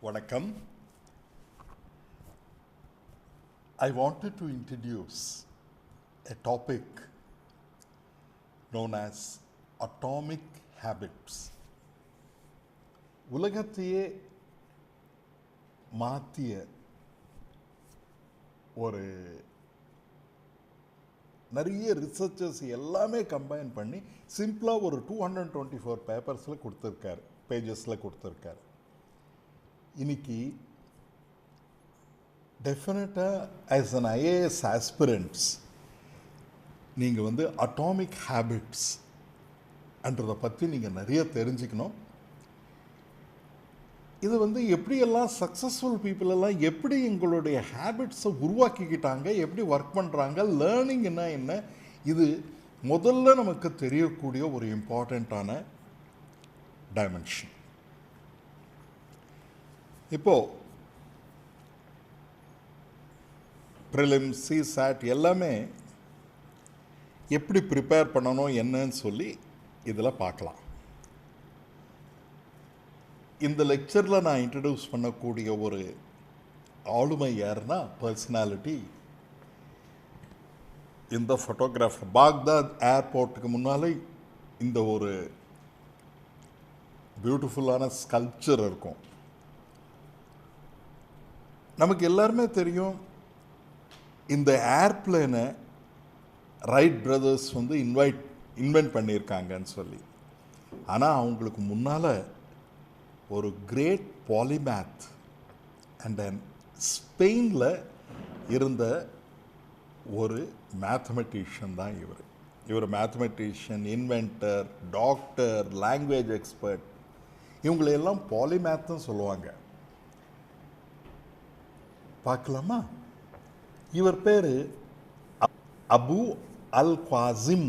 வணக்கம். I wanted to introduce a topic known as atomic habits. உலகத்தையே மாற்றிய ஒரு நிறைய ரிசர்ச்சர்ஸ் எல்லாமே கம்பைன் பண்ணி சிம்பிளாக ஒரு 224 பேப்பர்ஸில் கொடுத்துருக்காரு, பேஜஸில் கொடுத்துருக்காரு. இன்னைக்கு டெஃபினட்டாக ஆஸ் அன் IAS ஆஸ்பிரண்ட்ஸ் நீங்கள் அட்டாமிக் ஹேபிட்ஸ் என்றதை பற்றி நீங்கள் நிறைய தெரிஞ்சுக்கணும். இது எப்படியெல்லாம் சக்ஸஸ்ஃபுல் பீப்புள் எல்லாம் எப்படி எங்களுடைய ஹேபிட்ஸை உருவாக்கிக்கிட்டாங்க, எப்படி ஒர்க் பண்ணுறாங்க, லேர்னிங் என்ன, இது முதல்ல நமக்கு தெரியக்கூடிய ஒரு இம்பார்ட்டண்ட்டான டைமென்ஷன். இப்போது Prelims, CSAT எல்லாமே எப்படி ப்ரிப்பேர் பண்ணணும் என்னன்னு சொல்லி இதில் பார்க்கலாம். இந்த லெக்சரில் நான் இன்ட்ரடியூஸ் பண்ணக்கூடிய ஒரு ஆளுமை யாருன்னா பர்சனாலிட்டி, இந்த ஃபோட்டோகிராஃபர். பாக்தாத் ஏர்போர்ட்டுக்கு முன்னாலே இந்த ஒரு பியூட்டிஃபுல்லான ஸ்கல்ப்சர் இருக்கும். நமக்கு எல்லாருமே தெரியும் இந்த ஏர்பிளேனை ரைட் பிரதர்ஸ் இன்வென்ட் பண்ணியிருக்காங்கன்னு சொல்லி. ஆனால் அவங்களுக்கு முன்னால் ஒரு கிரேட் பாலிமேத் அண்ட் தென் ஸ்பெயினில் இருந்த ஒரு மேத்தமெட்டிஷியன் தான் இவர் mathematician, inventor, doctor, language expert, இவங்களையெல்லாம் பாலிமேத்னு சொல்லுவாங்க. பார்க்கலாமா? இவர் பேர் அபு அல் குவாசிம்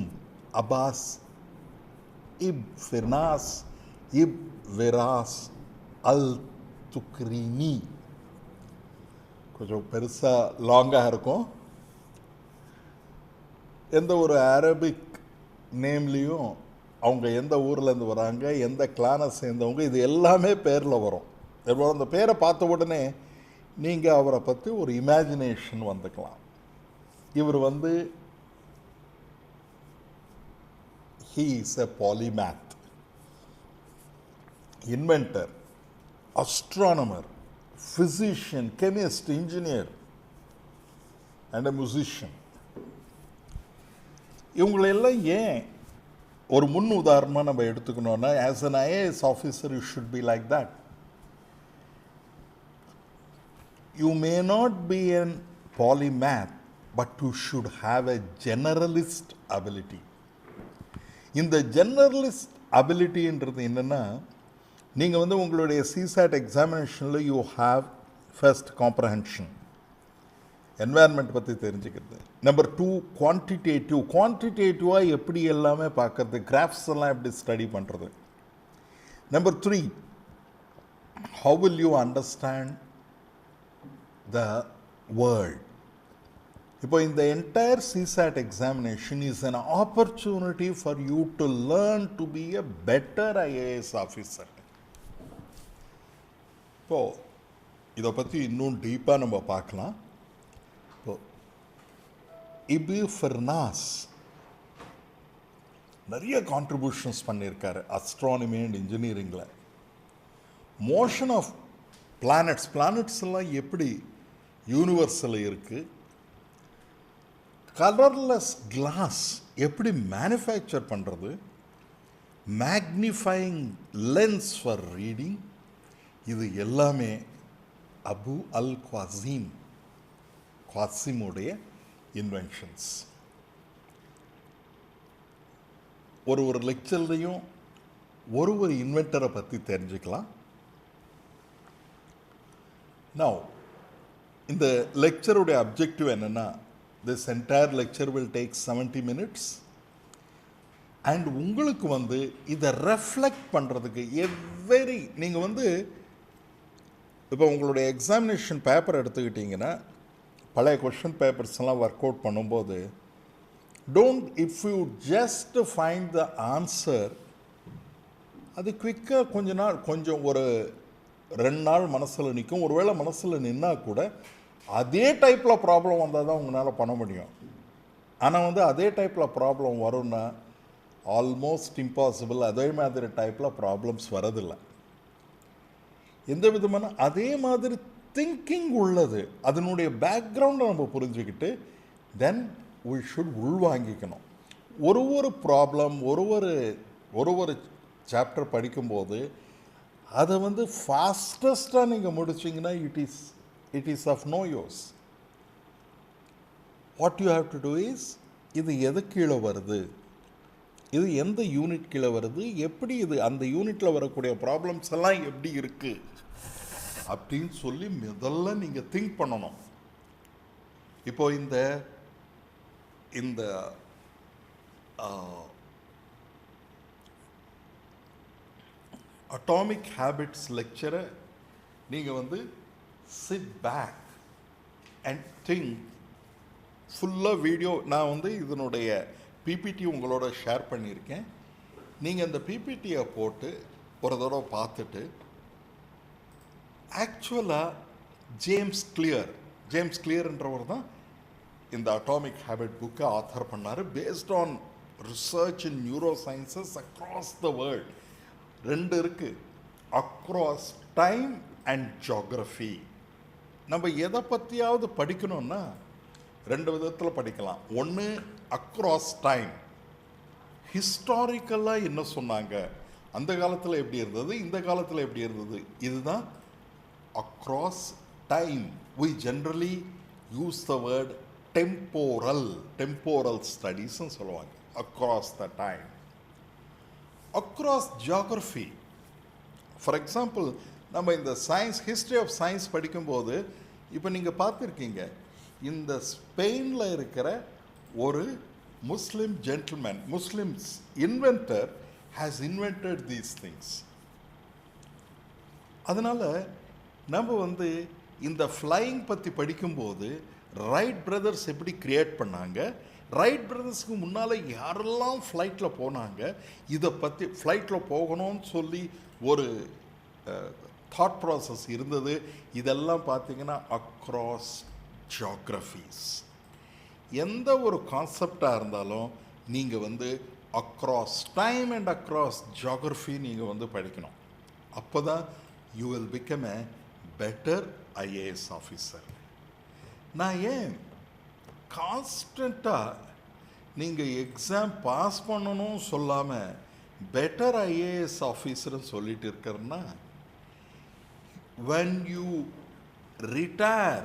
அப்பாஸ் இப் ஃபிர்னாஸ் இப் வெராஸ் அல் துக்ரினி. கொஞ்சம் பெருசாக லாங்காக இருக்கும். எந்த ஒரு அரபிக் நேம்லேயும் அவங்க எந்த ஊர்லேருந்து வராங்க, எந்த கிளானை சேர்ந்தவங்க, இது எல்லாமே பேரில் வரும். அந்த பேரை பார்த்த உடனே நீங்கள் அவரை பற்றி ஒரு இமேஜினேஷன் வந்துக்கலாம். இவர் he is a polymath, inventor, astronomer, physician, chemist, engineer and a musician. இவங்களெல்லாம் ஏன் ஒரு முன் உதாரணமாக நம்ம எடுத்துக்கணும்னா, as an IAS officer you should be like that. You may not be a polymath, but you should have a generalist ability. இந்த generalist abilityன்றது என்னென்னா, நீங்கள் உங்களுடைய CSAT எக்ஸாமினேஷனில் you have first comprehension, environment பற்றி தெரிஞ்சுக்கிறது. நம்பர் 2 குவான்டிடேட்டிவாக எப்படி எல்லாமே பார்க்கறது, கிராஃப்ஸ் எல்லாம் எப்படி ஸ்டடி பண்ணுறது. Number 3 how will you understand the world. இப்போ இந்த entire CSAT examination is an opportunity for you to learn to be a better IAS officer. இப்போ இதை பற்றி இன்னும் டீப்பாக நம்ம பார்க்கலாம். இப்போ இபு ஃபெர்னாஸ் நிறைய கான்ட்ரிபியூஷன்ஸ் பண்ணியிருக்காரு அஸ்ட்ரானமி அண்ட் இன்ஜினியரிங்கில். மோஷன் ஆஃப் பிளானட்ஸ் எல்லாம் எப்படி யூனிவர்ஸில் இருக்குது, கலர்லெஸ் கிளாஸ் எப்படி மேனுஃபேக்சர் பண்ணுறது, மேக்னிஃபைங் லென்ஸ் ஃபார் ரீடிங், இது எல்லாமே அபு அல் குவாசிமுடைய இன்வென்ஷன்ஸ். ஒரு லெக்சர்லையும் ஒரு இன்வென்டரை பற்றி தெரிஞ்சுக்கலாம். Now, இந்த லெக்சருடைய அப்ஜெக்டிவ் என்னென்னா, this entire lecture will take 70 minutes and உங்களுக்கு இதை ரெஃப்ளெக்ட் பண்ணுறதுக்கு நீங்கள் இப்போ உங்களுடைய எக்ஸாமினேஷன் பேப்பர் எடுத்துக்கிட்டிங்கன்னா, பழைய கொஷின் பேப்பர்ஸ் எல்லாம் ஒர்க் அவுட் பண்ணும்போது, if you just find the answer, அது குவிக்காக கொஞ்சம் ஒரு 2 நாள் மனசில் நிற்கும். ஒருவேளை மனசில் நின்னா கூட அதே டைப்பில் ப்ராப்ளம் வந்தால் தான் உங்களால் பண்ண முடியும். ஆனால் அதே டைப்பில் ப்ராப்ளம் வரும்னா ஆல்மோஸ்ட் இம்பாசிபிள். அதே மாதிரி டைப்பில் ப்ராப்ளம்ஸ் வரதில்லை. எந்த விதமான அதே மாதிரி திங்கிங் உள்ளது, அதனுடைய பேக்ரவுண்டை நம்ம புரிஞ்சுக்கிட்டு தென் we should உள்வாங்கிக்கணும். ஒரு ப்ராப்ளம் ஒரு சாப்டர் படிக்கும்போது அதை ஃபாஸ்டஸ்ட்டாக நீங்கள் முடிச்சிங்கன்னா it is of no use. What you have to do is, இது எது கீழே வருது, இது எந்த யூனிட் கீழே வருது, எப்படி இது அந்த யூனிட்டில் வரக்கூடிய ப்ராப்ளம்ஸ் எல்லாம் எப்படி இருக்குது அப்படின்னு சொல்லி முதல்ல நீங்கள் திங்க் பண்ணணும். இப்போ இந்த அட்டாமிக் ஹேபிட்ஸ் லெக்சரை நீங்கள் சிட் பேக் அண்ட் திங்க். ஃபுல்லாக வீடியோ நான் இதனுடைய பிபிடி உங்களோட ஷேர் பண்ணியிருக்கேன். நீங்கள் அந்த பிபிடியை போட்டு ஒரு தடவை பார்த்துட்டு ஆக்சுவலாக ஜேம்ஸ் கிளியர்ன்றவர் தான் இந்த அட்டாமிக் ஹேபிட் புக்கை ஆத்தர் பண்ணார். Based on research in neuro sciences across the world. 2 இருக்குது, அக்ராஸ் டைம் அண்ட் ஜியோகிரஃபி. நம்ம எதை பற்றியாவது படிக்கணும்னா 2 விதத்தில் படிக்கலாம். ஒன்று அக்ராஸ் டைம், ஹிஸ்டாரிக்கலாக என்ன சொன்னாங்க, அந்த காலத்தில் எப்படி இருந்தது, இந்த காலத்தில் எப்படி இருந்தது. இதுதான் across time. We generally use the word temporal studies ன்னு சொல்லுவாங்க. across the time. across geography, for example, நம்ம இந்த சயின்ஸ், ஹிஸ்ட்ரி ஆஃப் சயின்ஸ் படிக்கும்போது இப்போ நீங்கள் பார்த்துருக்கீங்க, இந்த ஸ்பெயினில் இருக்கிற ஒரு Muslim gentleman, Muslims inventor has invented these things. அதனால் நம்ம இந்த ஃப்ளையிங் பற்றி படிக்கும்போது ரைட் பிரதர்ஸ் எப்படி கிரியேட் பண்ணாங்க, ரைட் பிரதர்ஸ்க்கு முன்னால் யாரெல்லாம் ஃப்ளைட்டில் போனாங்க, இதை பற்றி ஃப்ளைட்டில் போகணும்னு சொல்லி ஒரு தாட் ப்ராசஸ் இருந்தது. இதெல்லாம் பார்த்தீங்கன்னா அக்ராஸ் ஜியோகிரஃபீஸ். எந்த ஒரு கான்செப்டாக இருந்தாலும் நீங்கள் across time and across geography நீங்கள் படிக்கணும். அப்போ தான் you will become a better IAS officer. நான் ஏன் கான்ஸ்டண்ட்டாக நீங்கள் எக்ஸாம் பாஸ் பண்ணணும் சொல்லாமல் பெட்டர் ஐஏஎஸ் ஆஃபீஸர்னு சொல்லிட்டு இருக்கிறேன்னா, when you retire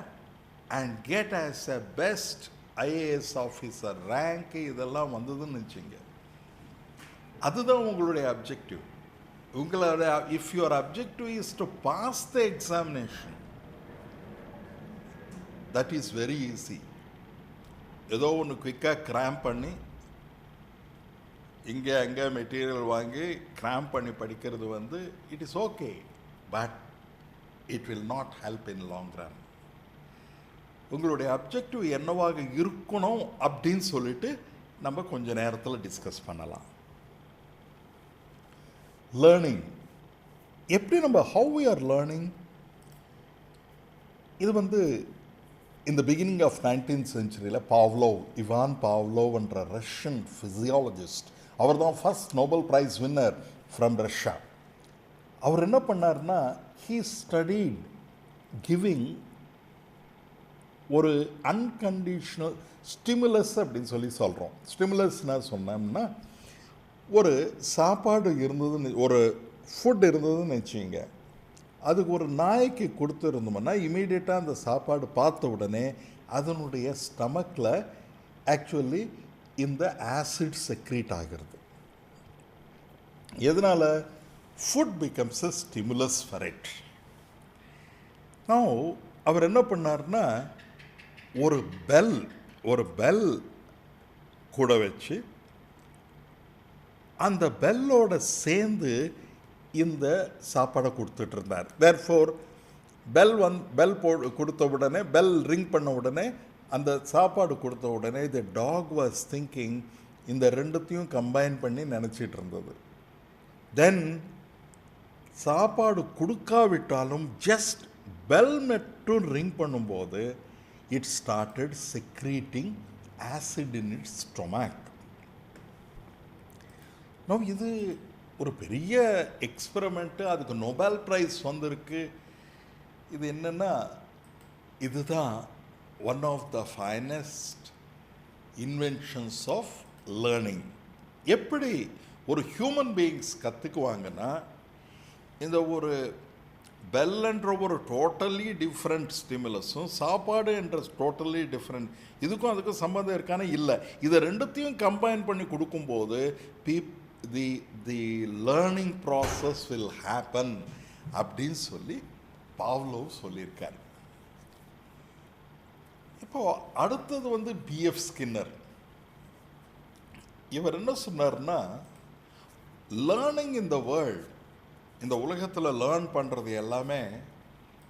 and get as a best IAS officer rank இதெல்லாம் வந்ததுன்னு வச்சுங்க, அதுதான் உங்களுடைய அப்ஜெக்டிவ். உங்களோட if your objective is to pass the examination, that is very easy. ஏதோ ஒன்று குயிக்காக கிராம் பண்ணி இங்கே அங்கே மெட்டீரியல் வாங்கி கிராம் பண்ணி படிக்கிறது it is okay, but it will not help in long run. உங்களுடைய அப்ஜெக்டிவ் என்னவாக இருக்கணும் அப்படின்னு சொல்லிட்டு நம்ம கொஞ்ச நேரத்தில் டிஸ்கஸ் பண்ணலாம். லேர்னிங் எப்படி நம்ம ஹவ் வி ஆர் லேர்னிங், இது இந்த பிகினிங் ஆஃப் 19th centuryயில் இவான் பாவ்லோவ்ன்ற ரஷ்யன் ஃபிசியாலஜிஸ்ட், அவர் தான் first Nobel prize winner from Russia. அவர் என்ன பண்ணார்னா, ஹீ ஸ்டடீட் கிவிங் ஒரு அன்கண்டிஷனல் ஸ்டிமுலஸ் அப்படின்னு சொல்கிறோம். ஸ்டிமுலஸ்னால் சொன்னோம்னா, ஒரு சாப்பாடு இருந்ததுன்னு, ஒரு ஃபுட் இருந்ததுன்னு வச்சுங்க, அதுக்கு ஒரு நாய்க்கு கொடுத்துருந்தோம்னா இமீடியட்டாக அந்த சாப்பாடு பார்த்த உடனே அதனுடைய ஸ்டமக்கில் ஆக்சுவலி இந்த ஆசிட் செக்ரீட் ஆகிறது. எதனால்? Food becomes a stimulus for it. நான் அவர் என்ன பண்ணார்னா, ஒரு பெல் கூட வச்சு அந்த பெல்லோட சேர்ந்து இந்த சாப்பாடை கொடுத்துட்டு இருந்தார். தேர்ஃபோர் பெல் கொடுத்த உடனே, பெல் ரிங் பண்ண உடனே, அந்த சாப்பாடு கொடுத்த உடனே தி டாக் வாஸ் திங்கிங், இந்த ரெண்டுத்தையும் கம்பைன் பண்ணி நினச்சிட்டு இருந்தது. தென் சாப்பாடு கொடுக்காவிட்டாலும் ஜஸ்ட் பெல் மட்டும் ரிங் பண்ணும்போது it started secreting acid in it's stomach. இது ஒரு பெரிய எக்ஸ்பெரிமெண்ட்டு, அதுக்கு நோபல் ப்ரைஸ் வந்திருக்கு. இது என்னென்னா, இதுதான் one of the finest inventions of learning. எப்படி ஒரு ஹியூமன் பீயிங்ஸ் கற்றுக்குவாங்கன்னா, இந்த ஒரு பெல் என்ற ஒரு டோட்டலி டிஃப்ரெண்ட் ஸ்டிமுலஸும் சாப்பாடு என்ற டோட்டலி டிஃப்ரெண்ட், இதுக்கும் அதுக்கும் சம்மந்தம் இருக்கானே இல்லை. இதை ரெண்டுத்தையும் கம்பைன் பண்ணி கொடுக்கும்போது the learning process will happen அப்படின்னு சொல்லி பாவ்லோவ் சொல்லியிருக்கார். இப்போ அடுத்தது பிஎஃப் ஸ்கின்னர். இவர் என்ன சொன்னார்னா, லேர்னிங் இன் த வேர்ல்ட், இந்த உலகத்தில் லேர்ன் பண்ணுறது எல்லாமே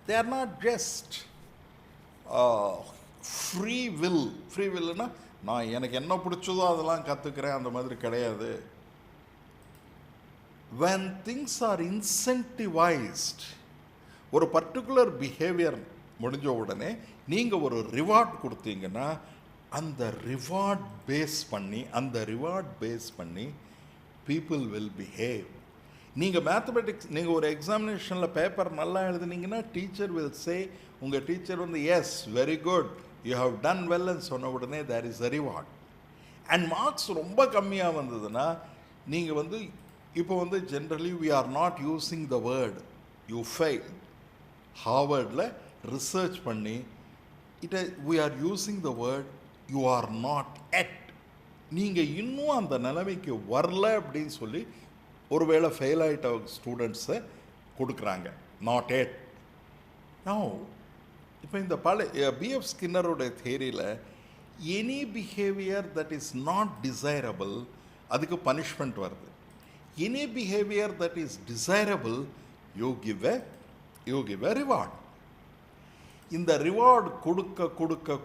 they are not just free will. Free வில்னா நான் எனக்கு என்ன பிடிச்சதோ அதெல்லாம் கற்றுக்கிறேன், அந்த மாதிரி கிடையாது. when things are incentivized, ஒரு பர்டிகுலர் பிஹேவியர் முடிஞ்ச உடனே நீங்கள் ஒரு ரிவார்ட் கொடுத்தீங்கன்னா அந்த ரிவார்ட் பேஸ் பண்ணி people will behave. நீங்கள் மேத்தமெட்டிக்ஸ், நீங்கள் ஒரு எக்ஸாமினேஷனில் பேப்பர் நல்லா எழுதுனீங்கன்னா டீச்சர் வில் சே, உங்கள் teacher yes very good you have done வெல்னு சொன்ன உடனே there is a reward. And marks ரொம்ப கம்மியாக வந்ததுன்னா நீங்கள் இப்போ generally we are not using the word you failed. ஹார்வர்டில் ரிசர்ச் பண்ணி we are using the word you are not yet. நீங்கள் இன்னும் அந்த நிலைமைக்கு வரல அப்படின்னு சொல்லி ஒருவேளை ஃபெயில் ஆகிட்ட ஸ்டூடெண்ட்ஸை கொடுக்குறாங்க, நாட் எட். இப்போ இந்த பிஎஃப் ஸ்கின்னருடைய தியரியில் any behaviour that is not desirable, அதுக்கு பனிஷ்மெண்ட் வருது. Any behavior that is desirable, you give a reward. இந்த ரிவார்ட்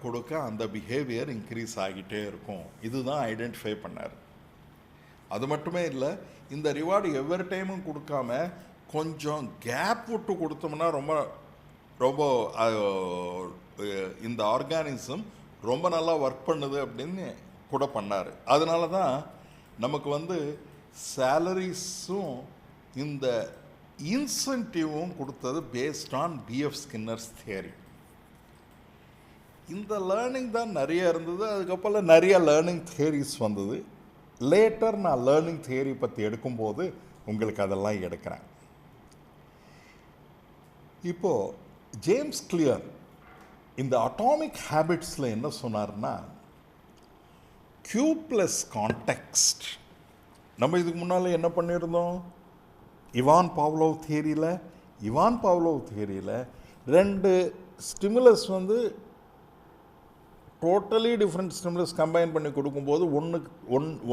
கொடுக்க அந்த பிஹேவியர் இன்க்ரீஸ் ஆகிட்டே இருக்கும். இதுதான் ஐடென்டிஃபை பண்ணார். அது மட்டுமே இல்லை, இந்த ரிவார்டு எவ்வரி டைமும் கொடுக்காம கொஞ்சம் கேப் விட்டு கொடுத்தோம்னா ரொம்ப ரொம்ப இந்த ஆர்கானிசம் ரொம்ப நல்லா ஒர்க் பண்ணுது அப்படின்னு கூட பண்ணார். அதனால தான் நமக்கு சேலரிஸும் இந்த இன்சென்டிவும் கொடுத்தது பேஸ்ட் ஆன் பிஎஃப் ஸ்கின்னர்ஸ் தியரி. இந்த லேர்னிங் தான் நிறைய இருந்தது. அதுக்கப்புறம் நிறைய லேர்னிங் தியரிஸ் வந்தது. லேட்டர் நான் லேர்னிங் தியரி பற்றி எடுக்கும்போது உங்களுக்கு அதெல்லாம் எடுக்கிறேன். இப்போது ஜேம்ஸ் கிளியர் இந்த அட்டாமிக் ஹேபிட்ஸில் என்ன சொன்னார்னா, Q + கான்டெக்ஸ்ட். நம்ம இதுக்கு முன்னால் என்ன பண்ணியிருந்தோம், இவான் பாவ்லோவ் தியரியில் ரெண்டு stimulus totally different stimulus combine பண்ணி கொடுக்கும்போது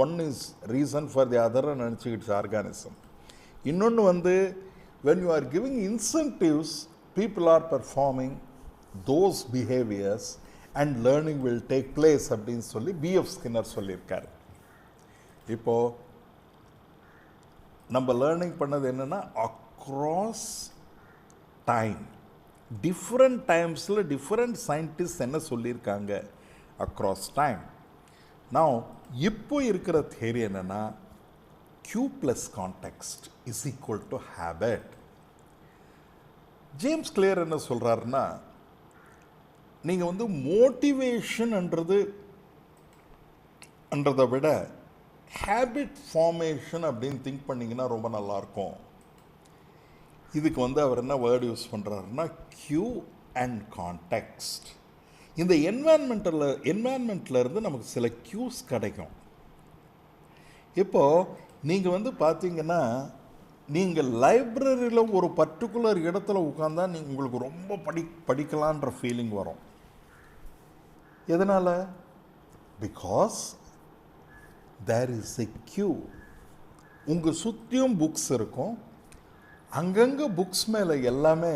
one is reason for the other நினச்சிக்கிட்டு ஆர்கானிசம். இன்னொன்று when you are giving incentives, people are performing those behaviors and learning will take place அப்படின்னு சொல்லி பிஎஃப் ஸ்கின்னர் சொல்லியிருக்காரு. இப்போது நம்ம லேர்னிங் பண்ணது என்னென்னா, அக்ராஸ் டைம், டிஃப்ரெண்ட் டைம்ஸில் டிஃப்ரெண்ட் சயின்டிஸ்ட் என்ன சொல்லியிருக்காங்க அக்ராஸ் டைம். நான் இப்போ இருக்கிற தியரி என்னென்னா, Q + context is equal to habit. James clear என்ன சொல்கிறாருன்னா, நீங்கள் மோட்டிவேஷன்ன்றதை விட ஹேபிட் ஃபார்மேஷன் அப்படின்னு திங்க் பண்ணிங்கன்னா ரொம்ப நல்லாயிருக்கும். இதுக்கு அவர் என்ன வேர்டு யூஸ் பண்ணுறாருன்னா, Q and கான்டெக்ஸ்ட். இந்த என்வாயன்மெண்ட்டில் இருந்து நமக்கு சில க்யூஸ் கிடைக்கும். இப்போது நீங்கள் பார்த்தீங்கன்னா, நீங்கள் லைப்ரரியில் ஒரு பர்டிகுலர் இடத்துல உட்காந்தா உங்களுக்கு ரொம்ப படிக்கலான்ற ஃபீலிங் வரும். எதனால்? Because there is a cue. உங்கள் சுற்றியும் புக்ஸ் இருக்கும், அங்கங்கே புக்ஸ் மேலே எல்லாமே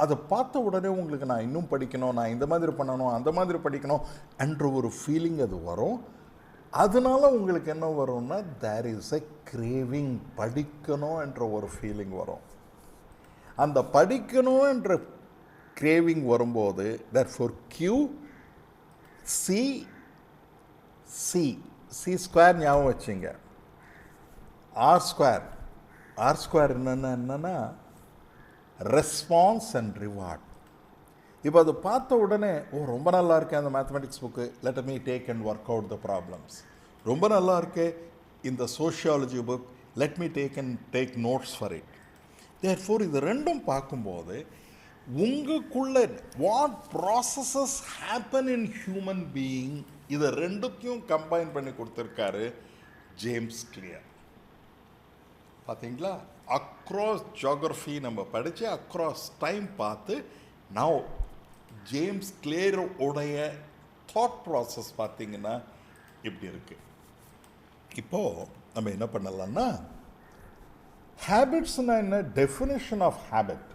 அதை பார்த்த உடனே உங்களுக்கு நான் இன்னும் படிக்கணும், நான் இந்த மாதிரி பண்ணணும், அந்த மாதிரி படிக்கணும் என்ற ஒரு ஃபீலிங் அது வரும். அதனால உங்களுக்கு என்ன வரும்னா, தேர் இஸ் எ கிரேவிங், படிக்கணும் என்ற ஒரு ஃபீலிங் வரும். அந்த படிக்கணுன்ற கிரேவிங் வரும்போது therefore Q C C square ஞாபகம் வச்சுங்க. R ஸ்கொயர் என்னன்னா ரெஸ்பான்ஸ் அண்ட் ரிவார்ட். இப்போ அது பார்த்த உடனே ரொம்ப நல்லா இருக்கே அந்த mathematics book, let me take and work out the problems. ரொம்ப நல்லா இருக்கே இந்த sociology book, let me take notes for it. Therefore இது ரெண்டும் பார்க்கும்போது உங்களுக்குள்ள what processes happen in human being, இதை ரெண்டுத்தையும் கம்பைன் பண்ணி கொடுத்துருக்காரு ஜேம்ஸ் கிளியர். பார்த்தீங்களா? அக்ராஸ் ஜியோகிரஃபி நம்ம படித்து அக்ராஸ் டைம் பார்த்து நவ் ஜேம்ஸ் கிளியர் உடைய தாட் ப்ராசஸ் பார்த்தீங்கன்னா இப்படி இருக்கு. இப்போது நம்ம என்ன பண்ணலாம்னா, ஹேபிட்ஸ்னா என்ன, டெஃபினிஷன் ஆஃப் ஹேபிட்.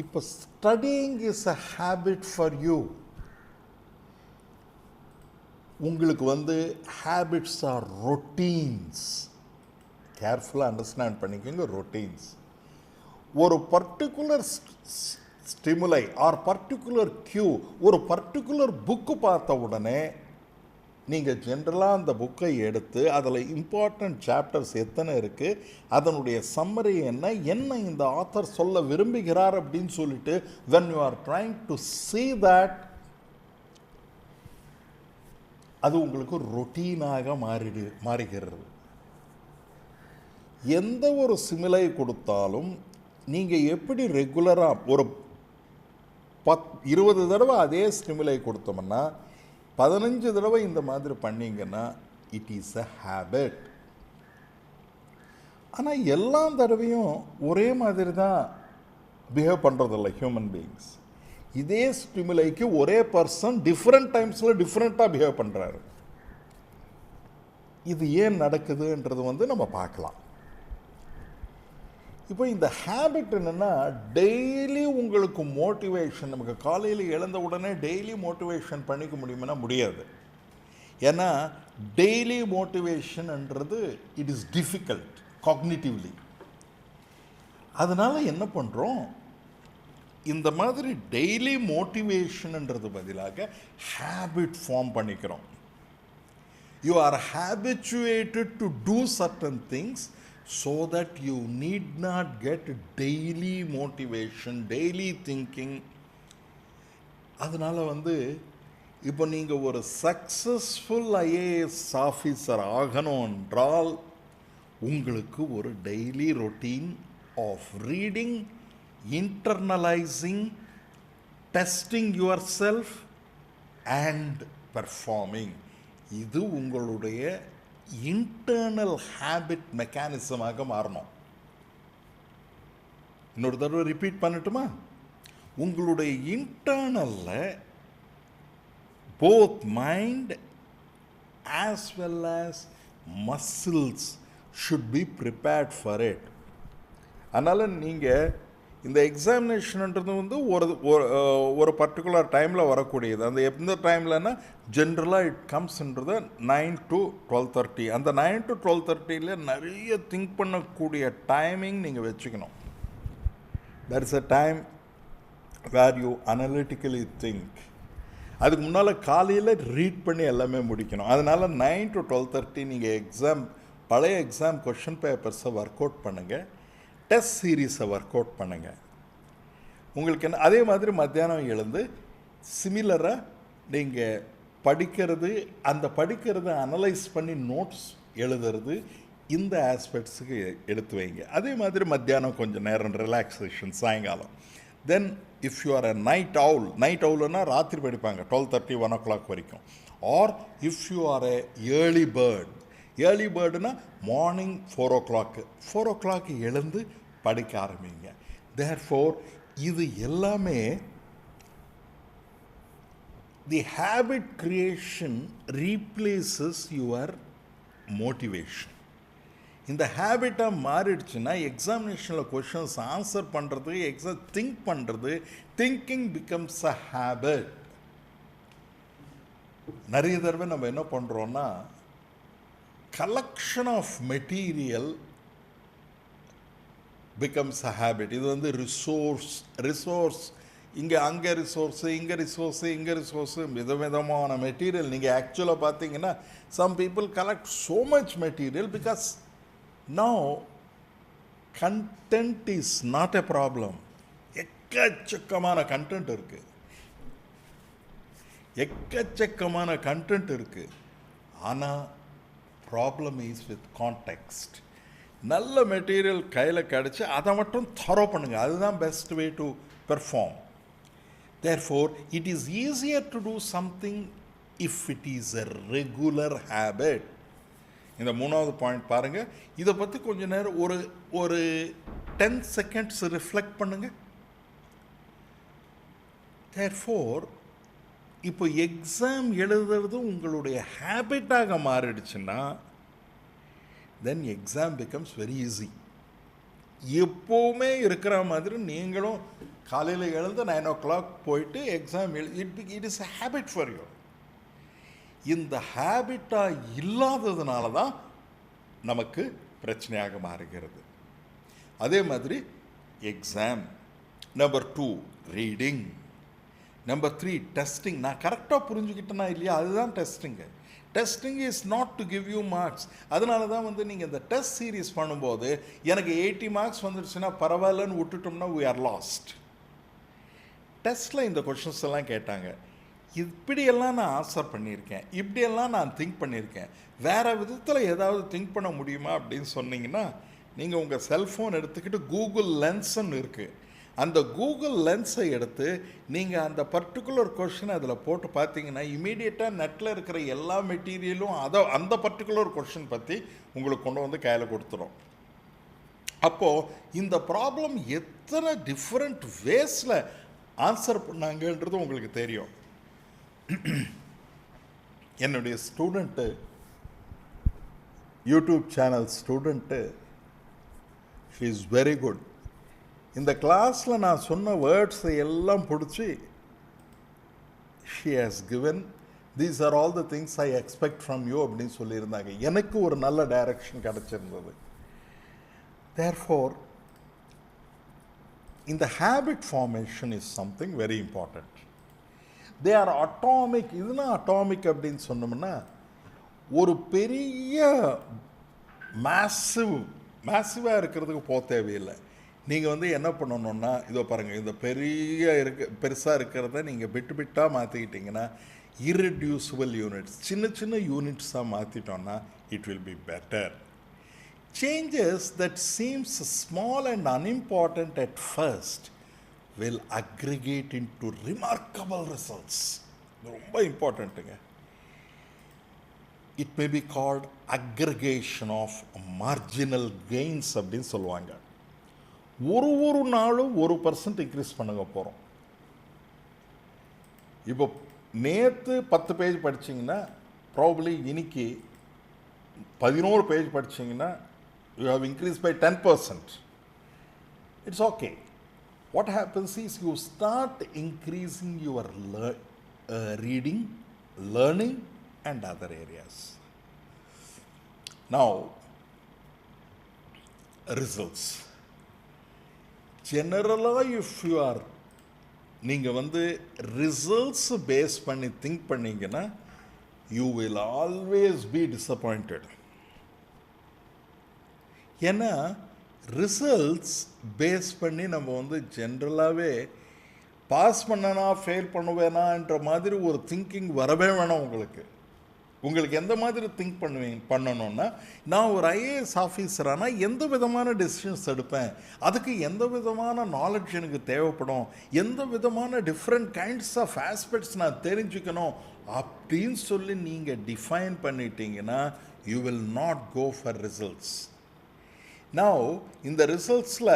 இப்போ studying is a habit for you. உங்களுக்கு ஹேபிட்ஸ் ஆர் ரொட்டீன்ஸ். கேர்ஃபுல்லாக அண்டர்ஸ்டாண்ட் பண்ணிக்கோங்க. ரொட்டீன்ஸ் ஒரு பர்டிகுலர் ஸ்டிமுலை ஆர் பர்டிகுலர் கியூ, ஒரு பர்டிகுலர் புக்கு பார்த்த உடனே நீங்கள் ஜென்ரலாக அந்த புக்கை எடுத்து அதில் இம்பார்ட்டண்ட் சாப்டர்ஸ் எத்தனை இருக்குது, அதனுடைய சம்மரி என்ன இந்த ஆத்தர் சொல்ல விரும்புகிறார் அப்படின்னு சொல்லிட்டு when you are trying to see that, அது உங்களுக்கு ரொட்டீனாக மாறுகிறது. எந்த ஒரு சிமிலை கொடுத்தாலும் நீங்கள் எப்படி ரெகுலராக ஒரு 20 தடவை அதே ஸ்டிமுலை கொடுத்தோம்னா 15 தடவை இந்த மாதிரி பண்ணிங்கன்னா இட் இஸ் அ ஹேபிட். ஆனால் எல்லா தடவையும் ஒரே மாதிரி தான் பிஹேவ் பண்ணுறதில்ல ஹியூமன் பீயிங்ஸ். இதே ஸ்டிமுலைக்கு ஒரே பர்சன் டிஃப்ரெண்ட் டைம்ஸில் டிஃப்ரெண்ட்டாக பிஹேவ் பண்ணுறாரு. இது ஏன் நடக்குதுன்றது நம்ம பார்க்கலாம். இப்போ இந்த ஹேபிட் என்னென்னா, டெய்லி உங்களுக்கு மோட்டிவேஷன், நமக்கு காலையில் எழுந்த உடனே டெய்லி மோட்டிவேஷன் பண்ணிக்க முடியுமானா முடியாது. ஏன்னா டெய்லி மோட்டிவேஷன்ன்றது இட் இஸ் டிஃபிகல்ட் காக்னிட்டிவ்லி. அதனால் என்ன பண்ணுறோம், இந்த மாதிரி டெய்லி மோட்டிவேஷன்ன்றது பதிலாக ஹேபிட் ஃபார்ம் பண்ணிக்கிறோம். You are habituated to do certain things so that you need not get daily motivation, daily thinking. அதனால் இப்போ நீங்கள் ஒரு சக்ஸஸ்ஃபுல் IAS ஆஃபீஸர் ஆகணும் என்றால் உங்களுக்கு ஒரு daily routine of reading, internalising, testing yourself and performing, இது உங்களுடைய இன்டர்னல் ஹேபிட் மெக்கானிசமாக மாறணும். இன்னொரு தடவை ரிப்பீட் பண்ணட்டுமா? உங்களுடைய இன்டர்னலில் both mind as well as muscles should be prepared for it. அதனால் நீங்கள் இந்த எக்ஸாமினேஷன்ன்றது ஒரு பர்டிகுலர் டைமில் வரக்கூடியது. அந்த எந்த டைம்லன்னா ஜென்ரலாக இட் கம்ஸ்ன்றது 9 to 12:30. அந்த 9 to 12:30 நிறைய திங்க் பண்ணக்கூடிய டைமிங் நீங்கள் வச்சுக்கணும். That is a time where you analytically think. அதுக்கு முன்னால் காலையில் ரீட் பண்ணி எல்லாமே முடிக்கணும். அதனால் 9 to 12:30 நீங்கள் பழைய எக்ஸாம் கொஷின் பேப்பர்ஸை ஒர்க் அவுட் பண்ணுங்கள், டெஸ்ட் சீரீஸை ஒர்க் அவுட் பண்ணுங்கள். உங்களுக்கு என்ன, அதே மாதிரி மத்தியானம் எழுந்து சிமிலராக நீங்கள் படிக்கிறது அனலைஸ் பண்ணி நோட்ஸ் எழுதுறது, இந்த ஆஸ்பெக்ட்ஸுக்கு எடுத்து வைங்க. அதே மாதிரி மத்தியானம் கொஞ்சம் நேரம் ரிலாக்ஸேஷன், சாயங்காலம். Then if you are a night அவுல்னா ராத்திரி படிப்பாங்க 12:30 1 o'clock வரைக்கும். Or if you are a early பேர்டுனா மார்னிங் 4 o'clock எழுந்து படிக்க ஆரம்பிங்க. தேர்ஃபோர் இது எல்லாமே the habit creation replaces your motivation. இந்த ஹேபிட்டாக மாறிடுச்சுன்னா எக்ஸாமினேஷனில் கொஷின்ஸ் ஆன்சர் பண்ணுறது, திங்க் பண்ணுறது, திங்கிங் பிகம்ஸ் அ ஹேபிட். நிறைய தடவை நம்ம என்ன பண்ணுறோன்னா, collection of material becomes a habit. இது வந்து ரிசோர்ஸ் இங்கே அங்கே ரிசோர்ஸு இங்கே ரிசோர்ஸு இங்கே ரிசோர்ஸு விதவிதமான மெட்டீரியல். நீங்கள் ஆக்சுவலாக பார்த்தீங்கன்னா some people collect so much material because now content is not a problem. எக்கச்சக்கமான கண்டென்ட் இருக்குது, எக்கச்சக்கமான கண்டென்ட் இருக்குது. ஆனால் ப்ராப்ளம் இஸ் வித் கான்டெக்ஸ்ட். நல்ல மெட்டீரியல் கையில் கிடச்சி அதை மட்டும் தரோ பண்ணுங்கள், அதுதான் best way to perform. Therefore, it is easier to do something if it is a regular habit. இந்த மூணாவது பாயிண்ட் பாருங்கள். இதை பற்றி கொஞ்ச நேரம் ஒரு 10 seconds ரிஃப்ளெக்ட் பண்ணுங்கள். Therefore, இப்போ எக்ஸாம் எழுதுறது உங்களுடைய ஹேபிட்டாக மாறிடுச்சுன்னா then exam becomes very easy. எப்போவுமே இருக்கிற மாதிரி நீங்களும் காலையில் எழுந்து 9 o'clock போயிட்டு exam it is a habit for you. இந்த ஹேபிட்டாக இல்லாததுனால தான் நமக்கு பிரச்சனையாக மாறுகிறது. அதே மாதிரி exam. Number 2 reading. Number 3 testing. நான் கரெக்டாக புரிஞ்சுக்கிட்டேனா இல்லையா, அதுதான் testing. Testing is not to give you marks. அதனால தான் வந்து நீங்கள் இந்த டெஸ்ட் சீரீஸ் பண்ணும்போது எனக்கு 80 மார்க்ஸ் வந்துடுச்சுன்னா பரவாயில்லன்னு விட்டுட்டோம்னா we are lost. டெஸ்ட்டில் இந்த கொஷின்ஸ் எல்லாம் கேட்டாங்க, இப்படியெல்லாம் நான் ஆன்சர் பண்ணியிருக்கேன், இப்படியெல்லாம் நான் திங்க் பண்ணியிருக்கேன், வேறு விதத்தில் ஏதாவது திங்க் பண்ண முடியுமா அப்படின்னு சொன்னீங்கன்னா நீங்கள் உங்கள் செல்ஃபோன் எடுத்துக்கிட்டு கூகுள் லென்ஸ்ன்னு இருக்குது, அந்த கூகுள் லென்ஸை எடுத்து நீங்கள் அந்த பர்டிகுலர் கொஷின் அதில் போட்டு பார்த்தீங்கன்னா இமீடியட்டாக நெட்டில் இருக்கிற எல்லா மெட்டீரியலும் அந்த பர்டிகுலர் கொஷின் பற்றி உங்களுக்கு கொண்டு வந்து கையில் கொடுத்துரும். அப்போது இந்த ப்ராப்ளம் எத்தனை டிஃப்ரெண்ட் வேஸில் ஆன்சர் பண்ணாங்கன்றது உங்களுக்கு தெரியும். என்னுடைய student, YouTube channel student, she is very good. இந்த கிளாஸில் நான் சொன்ன வேர்ட்ஸை எல்லாம் பிடிச்சி she has given these are all the things I expect from you அப்படின்னு சொல்லியிருந்தாங்க. எனக்கு ஒரு நல்ல டைரக்ஷன் கிடச்சிருந்தது. தேர்ஃபோர் இந்த habit formation is something very important. They are atomic. இதுனா அட்டாமிக் அப்படின்னு சொன்னோம்னா ஒரு பெரிய மேசிவாக இருக்கிறதுக்கு போக தேவையில்லை. நீங்கள் வந்து என்ன பண்ணணுன்னா இதோ பாருங்கள், இந்த பெருசாக இருக்கிறத நீங்கள் பிட்டாக மாற்றிக்கிட்டிங்கன்னா irreducible யூனிட்ஸ், சின்ன சின்ன யூனிட்ஸாக மாற்றிட்டோன்னா it will be better. Changes that seems small and unimportant at first will aggregate into remarkable results. ரொம்ப இம்பார்ட்டண்ட்டுங்க. இட் மே பி கால்ட் அக்ரிகேஷன் ஆஃப் மார்ஜினல் கெயின்ஸ் அப்படின்னு சொல்லுவாங்க. ஒரு நாளும் 1% இன்க்ரீஸ் பண்ணுங்க போகிறோம். இப்போ நேற்று 10 பேஜ் படிச்சிங்கன்னா ப்ராபப்ளி இன்னைக்கு 11 பேஜ் படிச்சிங்கன்னா you have increase by 10%. It's okay. What happens is you start increasing your reading, learning and other areas. Now results. ஜெனரலாக இஃப் யூ ஆர் நீங்கள் வந்து ரிசல்ட்ஸ் பேஸ் பண்ணி திங்க் பண்ணிங்கன்னா you will always be disappointed. ஏன்னா results base பண்ணி நம்ம வந்து ஜென்ரலாகவே பாஸ் பண்ணனா ஃபெயில் பண்ணுவேனான்ற மாதிரி ஒரு திங்கிங் வரவே வேணாம். உங்களுக்கு எந்த மாதிரி திங்க் பண்ணணுன்னா நான் ஒரு ஐஏஎஸ் ஆஃபீஸரானால் எந்த விதமான டெசிஷன்ஸ் எடுப்பேன், அதுக்கு எந்த விதமான நாலேஜ் எனக்கு தேவைப்படும், எந்த விதமான டிஃப்ரெண்ட் கைண்ட்ஸ் ஆஃப் ஆஸ்பெக்ட்ஸ் நான் தெரிஞ்சுக்கணும் அப்படின்னு சொல்லி நீங்கள் டிஃபைன் பண்ணிட்டீங்கன்னா you will not go for results. Now இந்த ரிசல்ட்ஸில்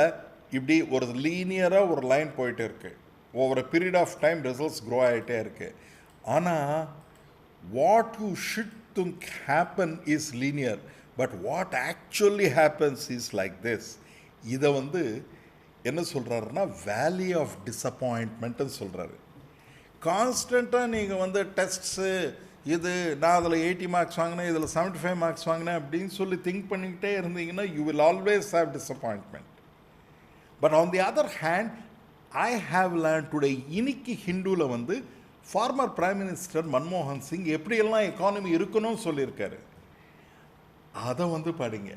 இப்படி ஒரு லீனியராக ஒரு லைன் போயிட்டே இருக்குது. Over a period of time results grow ஆகிட்டே இருக்குது. ஆனால் what you should think happen is linear, but what actually happens is like this. இதை வந்து என்ன சொல்கிறாருன்னா வேலி ஆஃப் டிஸப்பாயின்ட்மெண்ட்னு சொல்கிறாரு. கான்ஸ்டண்ட்டாக நீங்கள் வந்து டெஸ்ட்ஸு இது நான் அதில் 80 மார்க்ஸ் வாங்கினேன், இதில் 75 மார்க்ஸ் வாங்கினேன் அப்படின்னு சொல்லி திங்க் பண்ணிக்கிட்டே இருந்தீங்கன்னா you will always have disappointment. But on the other hand, I have learned today, இன்னைக்கு ஹிந்துவில் வந்து ஃபார்மர் பிரைம் மினிஸ்டர் மன்மோகன் சிங் எப்படியெல்லாம் எக்கானமி இருக்கணும்னு சொல்லியிருக்காரு. அதை வந்து படிங்க,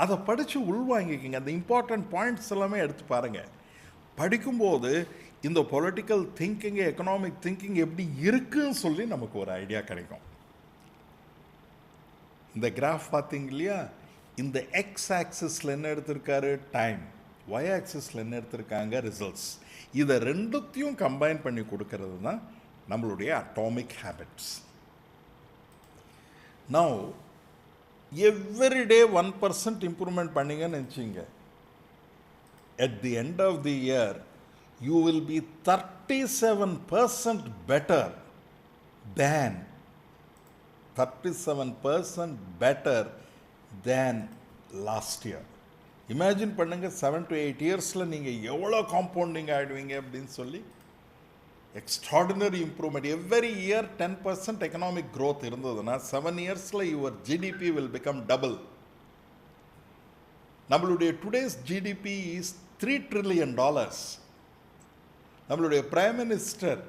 அதை படித்து உள்வாங்கிக்கிங்க. அந்த இம்பார்ட்டன்ட் பாயிண்ட்ஸ் எல்லாமே எடுத்து பாருங்கள். படிக்கும்போது இந்த பொலிட்டிக்கல் திங்கிங்கு, எக்கனாமிக் திங்கிங் எப்படி இருக்குன்னு சொல்லி நமக்கு ஒரு ஐடியா கிடைக்கும். இந்த கிராஃப் பார்த்தீங்க இல்லையா, இந்த எக்ஸ் ஆக்சிஸில் என்ன எடுத்திருக்காரு, டைம், ஒய் ஆக்சிஸில் என்ன எடுத்திருக்காங்க, ரிசல்ட்ஸ். இதை ரெண்டுத்தையும் கம்பைன் பண்ணி கொடுக்கறது தான் நம்மளுடைய atomic habits. Now every day 1% improvement பண்ணிங்கன்னு நினச்சிங்க, at the end of the year you will be 37% better than 37% better than last year. Imagine பண்ணுங்க, 7 to 8 இயர்ஸில் நீங்கள் எவ்வளோ காம்பவுண்டிங் ஆகிடுவீங்க அப்படின்னு சொல்லி. Extraordinary improvement. Every year 10% economic growth இருந்ததுன்னா 7 இயர்ஸில் your GDP will become double. நம்மளுடைய டுடேஸ் ஜிடிபி இஸ் $3 trillion. நம்மளுடைய பிரைம் மினிஸ்டர்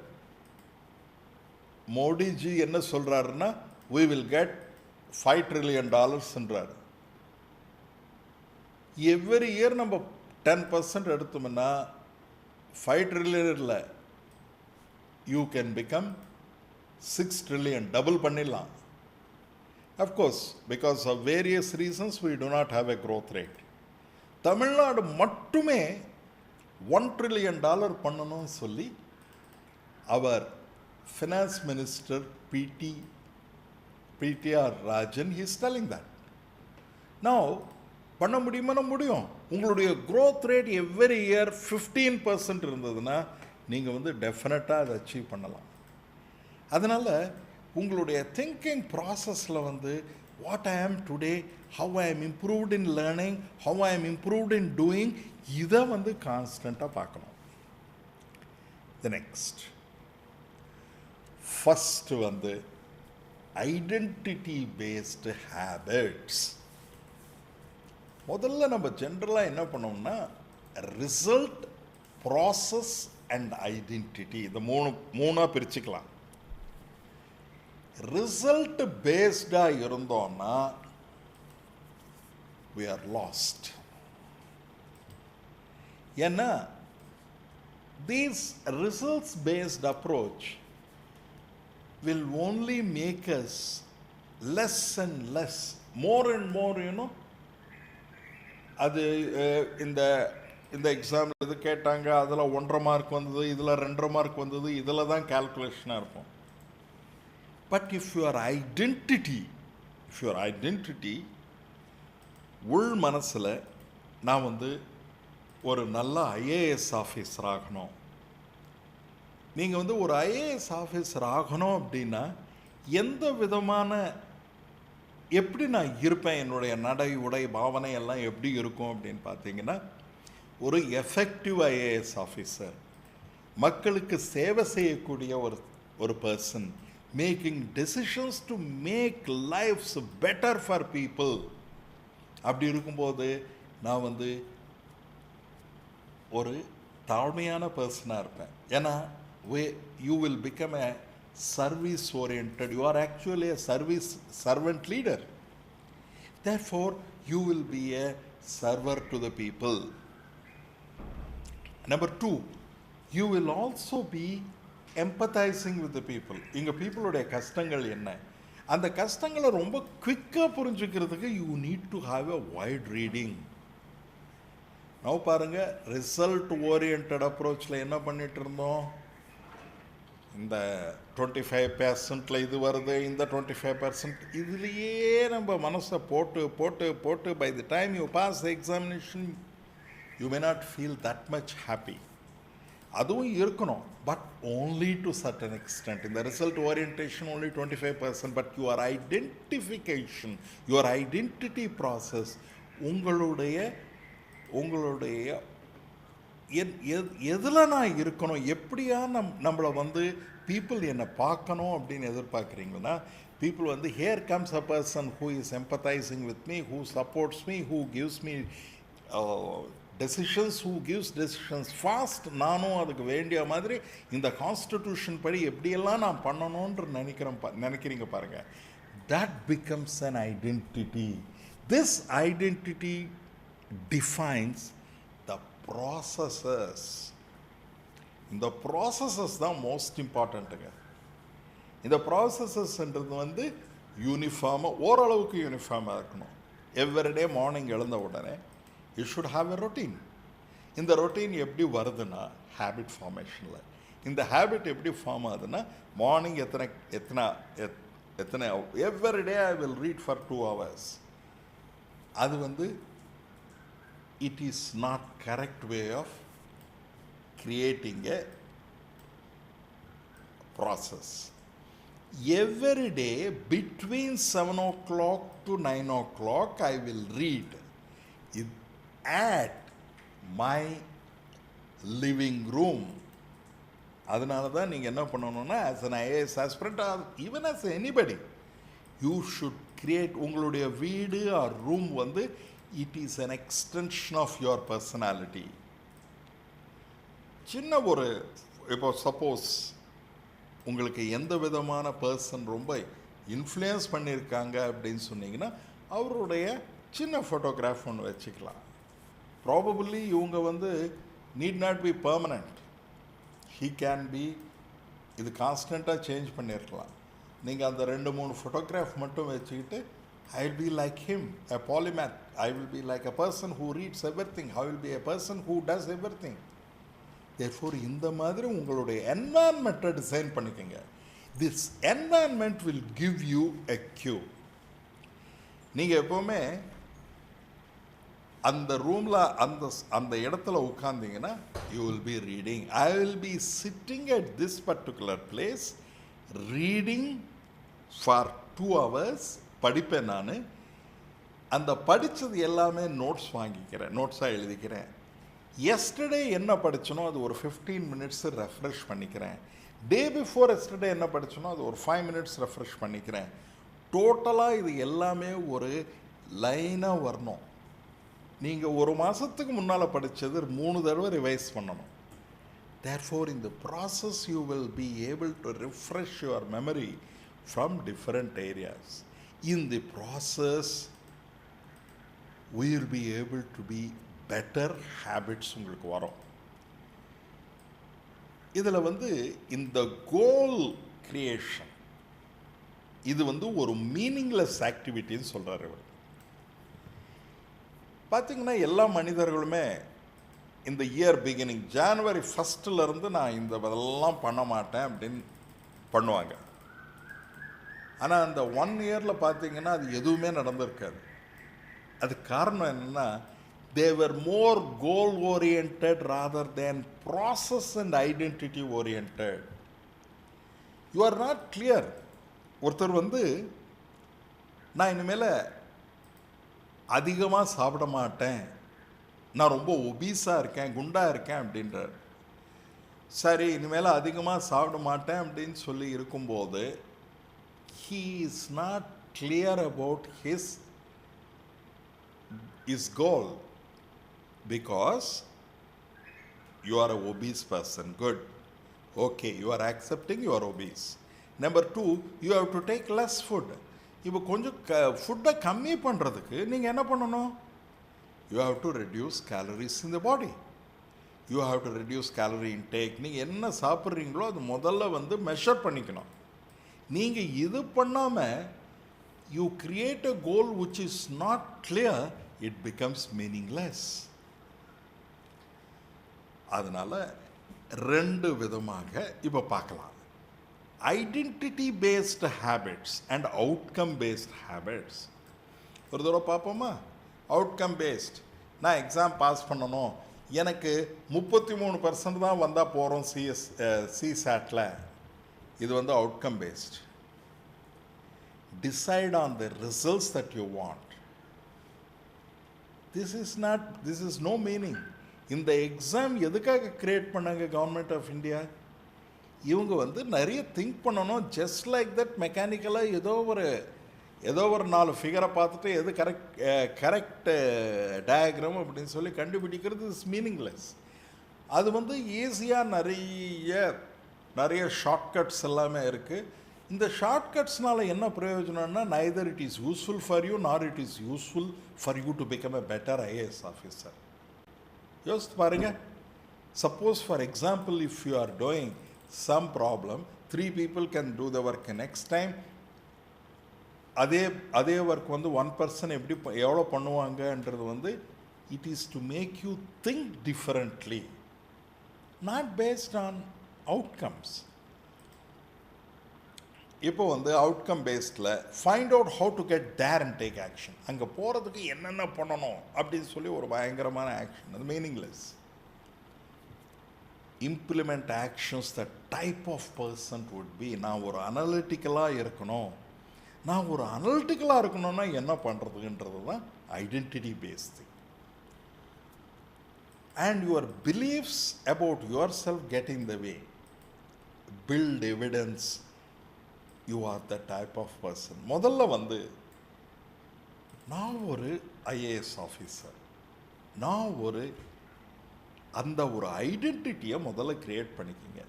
மோடிஜி என்ன சொல்கிறாருன்னா, we will get $5 trillion என்றார். எவ்ரி இயர் நம்ம 10% எடுத்தோம்னா 5 trillion இல்லை, you can become 6 trillion, double பண்ணிடலாம். Of course because of various reasons we do not have a growth rate. Tamil Nadu மட்டுமே $1 trillion பண்ணணும்னு சொல்லி அவர் finance minister PTR Rajan he is telling that. Now பண்ண முடியுமா? முடியும். உங்களுடைய growth rate எவ்ரி இயர் 15% இருந்ததுன்னா நீங்கள் வந்து டெஃபினட்டாக அதை அச்சீவ் பண்ணலாம். அதனால் உங்களுடைய திங்கிங் ப்ராசஸில் வந்து வாட் ஐ ஆம் டுடே, ஹவ் ஐ ஆம் இம்ப்ரூவ்ட் இன் லேர்னிங், ஹவ் ஐ ஆம் இம்ப்ரூவ்ட் இன் டூயிங், இதை வந்து கான்ஸ்டண்ட்டாக பார்க்கணும். த நெக்ஸ்ட் ஃபஸ்ட்டு வந்து ஐடென்டிட்டி பேஸ்டு ஹேபிட்ஸ். முதல்ல நம்ம ஜென்ரலாக என்ன பண்ணோம்னா ரிசல்ட், ப்ராசஸ் அண்ட் ஐடென்டிட்டி, இந்த மூணாக பிரிச்சுக்கலாம். ரிசல்ட் பேஸ்டாக இருந்தோம்னா we are lost. ஏன்னா these results based approach will only make us less and less, more and more, அது இந்த எக்ஸாம்பிள் இது கேட்டாங்க, அதில் 1.5 மார்க் வந்தது, இதில் 2.5 மார்க் வந்தது, இதில் தான் கால்குலேஷனாக இருக்கும். பட் இஃப் யுவர் ஐடென்டிட்டி உள் மனசில் நான் வந்து ஒரு நல்ல ஐஏஎஸ் ஆஃபீஸர் ஆகணும், நீங்கள் வந்து ஒரு ஐஏஎஸ் ஆஃபீஸர் ஆகணும் அப்படின்னா எந்த விதமான எப்படி நான் இருப்பேன், என்னுடைய நடை உடை பாவனை எல்லாம் எப்படி இருக்கும் அப்படின்னு பார்த்தீங்கன்னா, ஒரு எஃபெக்டிவ் ஐஏஎஸ் ஆஃபீஸர், மக்களுக்கு சேவை செய்யக்கூடிய ஒரு person, making decisions to make lifes better for people. அப்படி இருக்கும்போது நான் வந்து ஒரு தாழ்மையான பர்சனாக இருப்பேன். ஏன்னா you will become a service oriented, you are actually a servant leader, therefore you will be a server to the people. Number 2, you will also be empathizing with the people. இங்க பீப்புளுடைய கஷ்டங்கள் என்ன, அந்த கஷ்டங்களை ரொம்ப குவிக்காக புரிஞ்சுக்கிறதுக்கு you need to have a wide reading. now பாருங்க, result oriented அப்ரோச்சில் என்ன பண்ணிட்டு இருந்தோம், இந்த 25% இது வருது, இந்த 25% இதுலேயே நம்ம மனசை போட்டு by the time you pass the examination you may not feel that much happy. அதுவும் இருக்கணும், but only to certain extent. இந்த result orientation only 25%, but your identification, your identity process, உங்களுடைய எதில் நான் இருக்கணும், எப்படியா நம்மளை வந்து பீப்புள் என்னை பார்க்கணும் அப்படின்னு எதிர்பார்க்குறீங்கன்னா, பீப்புள் வந்து here comes a person who is empathising with me, who supports me, who gives me decisions who gives decisions fast. நானும் அதுக்கு வேண்டிய மாதிரி இந்த கான்ஸ்டிடியூஷன் படி எப்படியெல்லாம் நான் பண்ணணுன்ற நினைக்கிறீங்க பாருங்கள். That becomes an identity. This identity defines the processes. இந்த ப்ராசஸஸ் தான் மோஸ்ட் இம்பார்ட்டண்ட்டுங்க. இந்த ப்ராசஸஸ்ன்றது வந்து யூனிஃபார்மாக, ஓரளவுக்கு யூனிஃபார்மாக இருக்கணும். எவ்ரிடே மார்னிங் எழுந்த உடனே you should have a routine. இந்த ரொட்டீன் எப்படி வருதுன்னா ஹேபிட் ஃபார்மேஷனில். இந்த ஹேபிட் எப்படி ஃபார்ம் ஆகுதுன்னா மார்னிங் எத்தனை everyday I will read for 2 hours. அது வந்து it is not correct way of creating a process. Every day between 7 o'clock to 9 o'clock I will read it at my living room. அதனால தான் நீங்கள் என்ன பண்ணணும்னா as an IAS aspirant or even as anybody, you should create உங்களுடைய வீடு or room வந்து it is an extension of your personality. சின்ன ஒரு இப்போ சப்போஸ் உங்களுக்கு எந்த விதமான பர்சன் ரொம்ப இன்ஃப்ளூயன்ஸ் பண்ணியிருக்காங்க அப்படின்னு சொன்னீங்கன்னா அவருடைய சின்ன ஃபோட்டோகிராஃப் ஒன்று வச்சுக்கலாம். ப்ராபபிளி இவங்க வந்து need not be permanent. He can be, இது கான்ஸ்டண்ட்டாக சேஞ்ச் பண்ணியிருக்கலாம். நீங்கள் அந்த 2-3 ஃபோட்டோகிராஃப் மட்டும் வச்சுக்கிட்டு I will be like him, a polymath. I will be like a person who reads everything. I will be a person who does everything. Therefore, இந்த மாதிரி உங்களுடைய என்வாயன்மெண்ட்டை டிசைன் பண்ணிக்கோங்க. This environment will give you a cue. நீங்கள் எப்போவுமே அந்த ரூமில் அந்த இடத்துல உட்கார்ந்தீங்கன்னா you will be reading. I will be sitting at this particular place reading for 2 hours. படிப்பேன் நான். அந்த படித்தது எல்லாமே நோட்ஸ் வாங்கிக்கிறேன், நோட்ஸாக எழுதிக்கிறேன். எஸ்டர்டே என்ன படித்தனோ அது ஒரு 15 minutes ரெஃப்ரெஷ் பண்ணிக்கிறேன். டே பிஃபோர் எஸ்டர்டே என்ன படித்தனோ அது ஒரு 5 minutes ரெஃப்ரெஷ் பண்ணிக்கிறேன். டோட்டலாக இது எல்லாமே ஒரு லைனாக வரணும். நீங்கள் ஒரு மாதத்துக்கு முன்னால் படித்தது 3 தடவை ரிவைஸ் பண்ணணும். தேர்ஃபோர் இந்த process you will be able to refresh your memory from different areas. In the process we will be able to be better habits உங்களுக்கு வரும். இதில் வந்து இந்த கோல் கிரியேஷன் இது வந்து ஒரு மீனிங்லெஸ் ஆக்டிவிட்டின்னு சொல்கிறார் இவர். பார்த்திங்கன்னா எல்லா மனிதர்களுமே இந்த இயர் பிகினிங் January 1 நான் இதெல்லாம் பண்ண மாட்டேன் அப்படின்னு பண்ணுவாங்க. ஆனால் அந்த 1 year பார்த்திங்கன்னா அது எதுவுமே நடந்திருக்காது. அதுக்கு காரணம் என்னென்னா they were more goal oriented rather than process and identity oriented. You are not clear. ஒருத்தர் வந்து நான் இனிமேல் அதிகமாக சாப்பிட மாட்டேன், நான் ரொம்ப ஒபீஸாக இருக்கேன், குண்டாக இருக்கேன் அப்படின்றார். சரி, இனிமேல் அதிகமாக சாப்பிட மாட்டேன் அப்படின்னு சொல்லி இருக்கும்போது he is not clear about his goal. Because you are an obese person. Good. Okay, you are accepting you are obese. Number 2, you have to take less food. இப்போ கொஞ்சம் ஃபுட்டை கம்மி பண்ணுறதுக்கு நீங்கள் என்ன பண்ணணும்? You have to reduce calories in the body. You have to reduce calorie intake. நீங்கள் என்ன சாப்பிட்றீங்களோ அது முதல்ல வந்து மெஷர் பண்ணிக்கணும். நீங்கள் இது பண்ணாமல் you create a goal which is not clear, it becomes meaningless. அதனால் 2 விதமாக இப்போ பார்க்கலாம். Identity based habits and outcome paste habits. ஒரு தடவை பார்ப்போமா? அவுட்கம் பேஸ்ட், நான் எக்ஸாம் பாஸ் பண்ணணும், எனக்கு 33% தான் வந்தால் போகிறோம் CSATல. இது வந்து outcome paste. Decide on the results that you want. this is no meaning. இந்த எக்ஸாம் எதுக்காக கிரியேட் பண்ணாங்க கவர்மெண்ட் ஆஃப் இந்தியா? இவங்க வந்து நிறைய திங்க் பண்ணணும். ஜஸ்ட் லைக் தட் மெக்கானிக்கலாக ஏதோ ஒரு ஏதோ ஒரு 4 ஃபிகரை பார்த்துட்டு எது கரெக்ட் டயக்ராம் அப்படின்னு சொல்லி கண்டுபிடிக்கிறது இஸ் மீனிங்லெஸ். அது வந்து ஈஸியாக நிறைய ஷார்ட்கட்ஸ் எல்லாமே இருக்குது. இந்த ஷார்ட்கட்ஸ்னால் என்ன பிரயோஜனம்னா, neither it is useful for you nor it is useful for you to become a better IAS officer. யோசித்து பாருங்கள். Suppose for example, if you are doing some problem, 3 people can do the work next time. அதே work வந்து 1 person எவ்வளோ பண்ணுவாங்கன்றது வந்து it is to make you think differently, not based on outcomes. இப்போ வந்து outcome பேஸ்டில் find out how to get there and take action. அங்கே போகிறதுக்கு என்னென்ன பண்ணணும் அப்படின்னு சொல்லி ஒரு பயங்கரமான ஆக்ஷன். அது meaningless. implement actions, the type of person would be, நான் ஒரு அனலிட்டிக்கலாக இருக்கணும். நான் ஒரு அனலிட்டிக்கலாக இருக்கணும்னா என்ன பண்ணுறதுன்றது தான் identity based thing. And your beliefs about yourself get in the way. Build evidence. You are the type of person. முதல்ல வந்து நான் ஒரு IAS ஆஃபீஸர், நான் அந்த ஒரு ஐடென்டிட்டியை முதல்ல கிரியேட் பண்ணிக்கிங்க.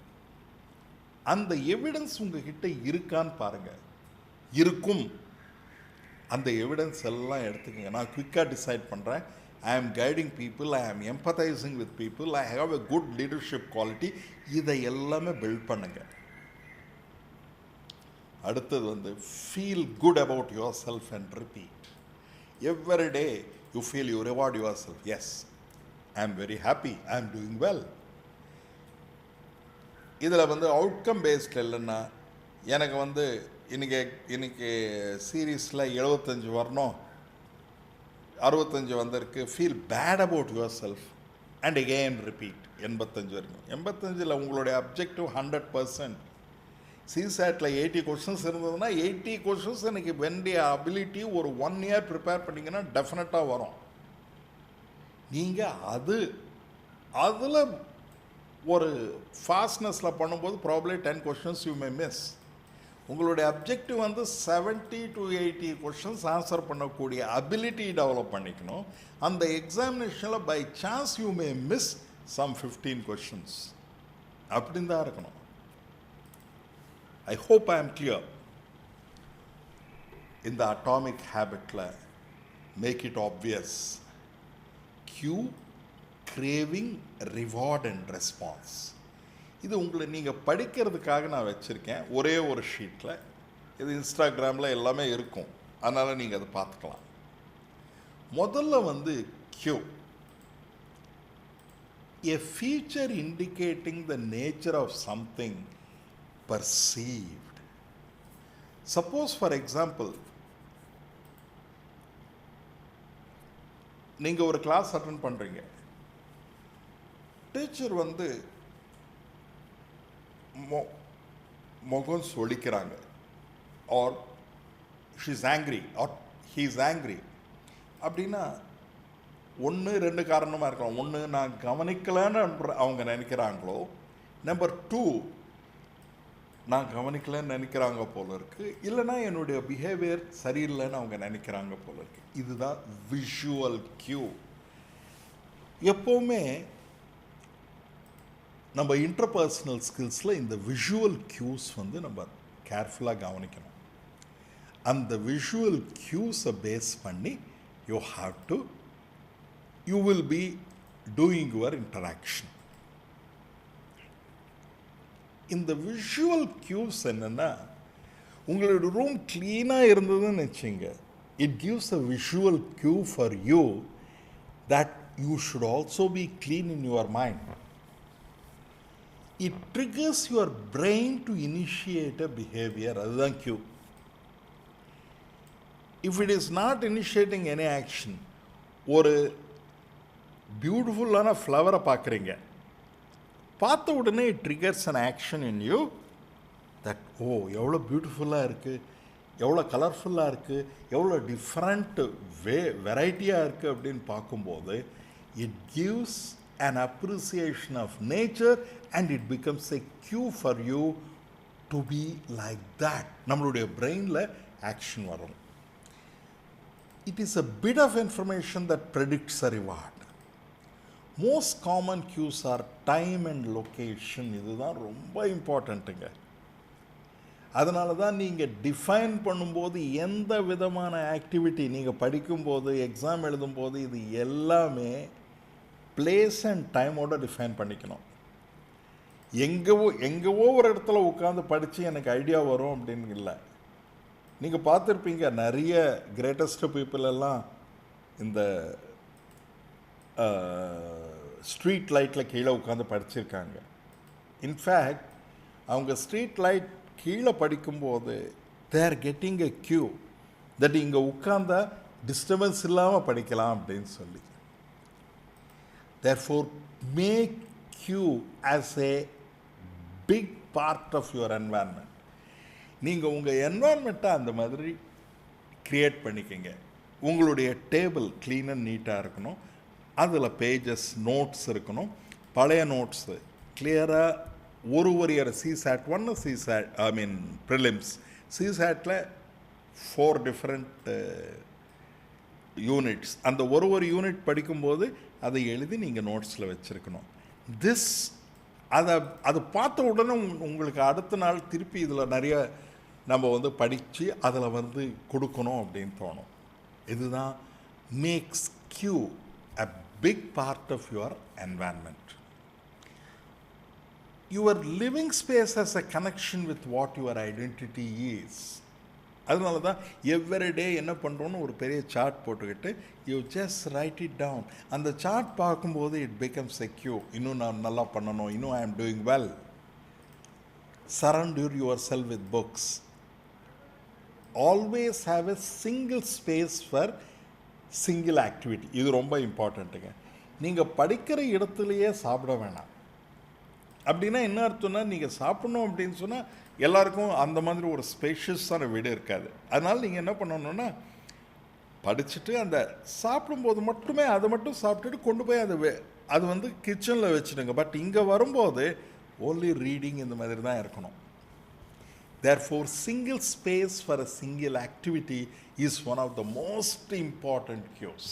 அந்த எவிடன்ஸ் உங்ககிட்ட இருக்கான்னு பாருங்கள். இருக்கும். அந்த எவிடன்ஸ் எல்லாம் எடுத்துக்கங்க. நான் குயிக்காக டிசைட் பண்ணுறேன். ஐ ஆம் guiding people, I am empathising with people, I have a good leadership quality. இதை எல்லாமே பில்ட் பண்ணுங்க. அடுத்தது வந்து feel good about yourself and repeat. Every day you feel you reward yourself. Yes, I am very happy, I am doing well. இதில் வந்து outcome paste இல்லைன்னா, எனக்கு வந்து இன்னைக்கு சீரீஸில் 75 வரணும், 65 வந்திருக்கு. Feel bad about yourself and again repeat. 85 வரைக்கும். 85 உங்களுடைய அப்ஜெக்டிவ் 100%. CSATல 80 கொஷின்ஸ் இருந்ததுன்னா 80 கொஷின்ஸ் எனக்கு வேண்டிய அபிலிட்டி ஒரு 1 year ப்ரிப்பேர் பண்ணிங்கன்னா டெஃபினட்டாக வரும். நீங்கள் அதில் ஒரு ஃபாஸ்ட்னஸில் பண்ணும்போது probably 10 questions you may miss. உங்களுடைய அப்ஜெக்டிவ் வந்து 70 to 80 கொஷின்ஸ் ஆன்சர் பண்ணக்கூடிய அபிலிட்டி டெவலப் பண்ணிக்கணும். அந்த எக்ஸாமினேஷனில் by chance you may miss some 15 questions. அப்படின்னு தான் இருக்கணும். I hope I am clear. இந்த அட்டாமிக் ஹேபிட்டில் make it obvious. Q, craving, reward and response. இது உங்களை நீங்கள் படிக்கிறதுக்காக நான் வச்சுருக்கேன் ஒரே ஒரு ஷீட்டில். இது இன்ஸ்டாகிராமில் எல்லாமே இருக்கும், அதனால் நீங்கள் அதை பார்த்துக்கலாம். முதல்ல வந்து Q, a feature indicating the nature of something perceived. Suppose for example, நீங்கள் ஒரு கிளாஸ் அட்டெண்ட் பண்ணுறீங்க. டீச்சர் வந்து முகம் சொலிக்கிறாங்க, or she is angry or he is angry. அப்படின்னா 1-2 காரணமாக இருக்கலாம். ஒன்று, நான் கவனிக்கலைன்னு அவங்க நினைக்கிறாங்களோ. நம்பர் 2, நான் கவனிக்கலைன்னு நினைக்கிறாங்க போல இருக்குது. இல்லைனா என்னுடைய பிஹேவியர் சரியில்லைன்னு அவங்க நினைக்கிறாங்க போல இருக்குது. இதுதான் விஷுவல் கியூ. எப்போவுமே நம்ம இன்டர்பர்சனல் ஸ்கில்ஸில் இந்த விஷுவல் கியூஸ் வந்து நம்ம கேர்ஃபுல்லாக கவனிக்கணும். அந்த விஷுவல் கியூஸை பேஸ் பண்ணி you will be doing your interaction. இந்த விஷுவல் கியூஸ் என்னென்னா, உங்களோட ரூம் க்ளீனாக இருந்ததுன்னு வச்சுங்க, it gives a visual cue for you that you should also be clean in your mind. It triggers your brain to initiate a behaviour. அதுதான் cue. If it is not initiating any action, ஒரு பியூட்டிஃபுல்லான ஃப்ளவரை பார்க்குறீங்க, பார்த்த உடனே it triggers an action in you that எவ்வளோ பியூட்டிஃபுல்லாக இருக்குது, எவ்வளோ கலர்ஃபுல்லாக இருக்குது, எவ்வளோ டிஃப்ரெண்ட் வெரைட்டியாக இருக்குது அப்படின்னு பார்க்கும்போது it gives an appreciation of nature and it becomes a cue for you to be like that. நம்மளுடைய பிரெயினில் ஆக்ஷன் வரும். it is a bit of information that predicts a reward. Most common cues are time and location. இதுதான் ரொம்ப இம்பார்ட்டண்ட்டுங்க. அதனால தான் நீங்கள் define பண்ணும்போது எந்த விதமான ஆக்டிவிட்டி நீங்கள் படிக்கும்போது எக்ஸாம் எழுதும்போது இது எல்லாமே பிளேஸ் அண்ட் டைமோடு டிஃபைன் பண்ணிக்கணும். எங்கேவோ ஒரு இடத்துல உட்காந்து படித்து எனக்கு ஐடியா வரும் அப்படின்னு இல்லை. நீங்கள் பார்த்துருப்பீங்க நிறைய கிரேட்டஸ்ட் பீப்புள் எல்லாம் இந்த ஸ்ட்ரீட் லைட்டில் கீழே உட்காந்து படிச்சிருக்காங்க. இன்ஃபேக்ட் அவங்க ஸ்ட்ரீட் லைட் கீழே படிக்கும்போது they are getting a cue that இங்கே உட்கார்ந்தா டிஸ்டர்பன்ஸ் இல்லாமல் படிக்கலாம் அப்படின்னு சொல்லி. Therefore make cue as a big part of your environment. நீங்கள் உங்கள் என்வாயர்மெண்ட்டை அந்த மாதிரி க்ரியேட் பண்ணிக்கங்க. உங்களுடைய டேபிள் க்ளீன் அண்ட் நீட்டாக இருக்கணும். அதில் பேஜஸ் நோட்ஸ் இருக்கணும். பழைய நோட்ஸு கிளியராக ஒரு year CSAT 1 CSAT Prelims. CSATல 4 different units. அந்த ஒரு யூனிட் படிக்கும்போது அதை எழுதி நீங்கள் நோட்ஸில் வச்சுருக்கணும். அதை பார்த்த உடனே உங்களுக்கு அடுத்த நாள் திருப்பி இதில் நிறைய நம்ம படித்து அதில் கொடுக்கணும் அப்படின்னு தோணும். இதுதான் makes cue a big part of your environment. Your living space has a connection with what your identity is. அதனால தான் எவ்ரி டே என்ன பண்ணுறோன்னு ஒரு பெரிய சார்ட் போட்டுக்கிட்டு you just write it down. அந்த சார்ட் பார்க்கும்போது இட் பிகம்ஸ் எ கியூ. இன்னும் நான் நல்லா பண்ணணும், இன்னும் I am doing well. Surround yourself with books. Always have a single space for single activity. இது ரொம்ப இம்பார்ட்டண்ட்டுங்க. நீங்கள் படிக்கிற இடத்துலையே சாப்பிட வேணாம். அப்படின்னா என்ன அர்த்தம்னா நீங்கள் சாப்பிடணும் அப்படின்னு சொன்னால் எல்லாருக்கும் அந்த மாதிரி ஒரு ஸ்பேஷியஸான வீடு இருக்காது. அதனால் நீங்கள் என்ன பண்ணணுன்னா படிச்சுட்டு அந்த சாப்பிடும்போது மட்டுமே அதை மட்டும் சாப்பிட்டுட்டு கொண்டு போய் அது கிச்சனில் வச்சுடுங்க. பட் இங்கே வரும்போது ஓன்லி ரீடிங் இந்த மாதிரி தான் இருக்கணும். Therefore, single space for a single activity is one of the most important cues.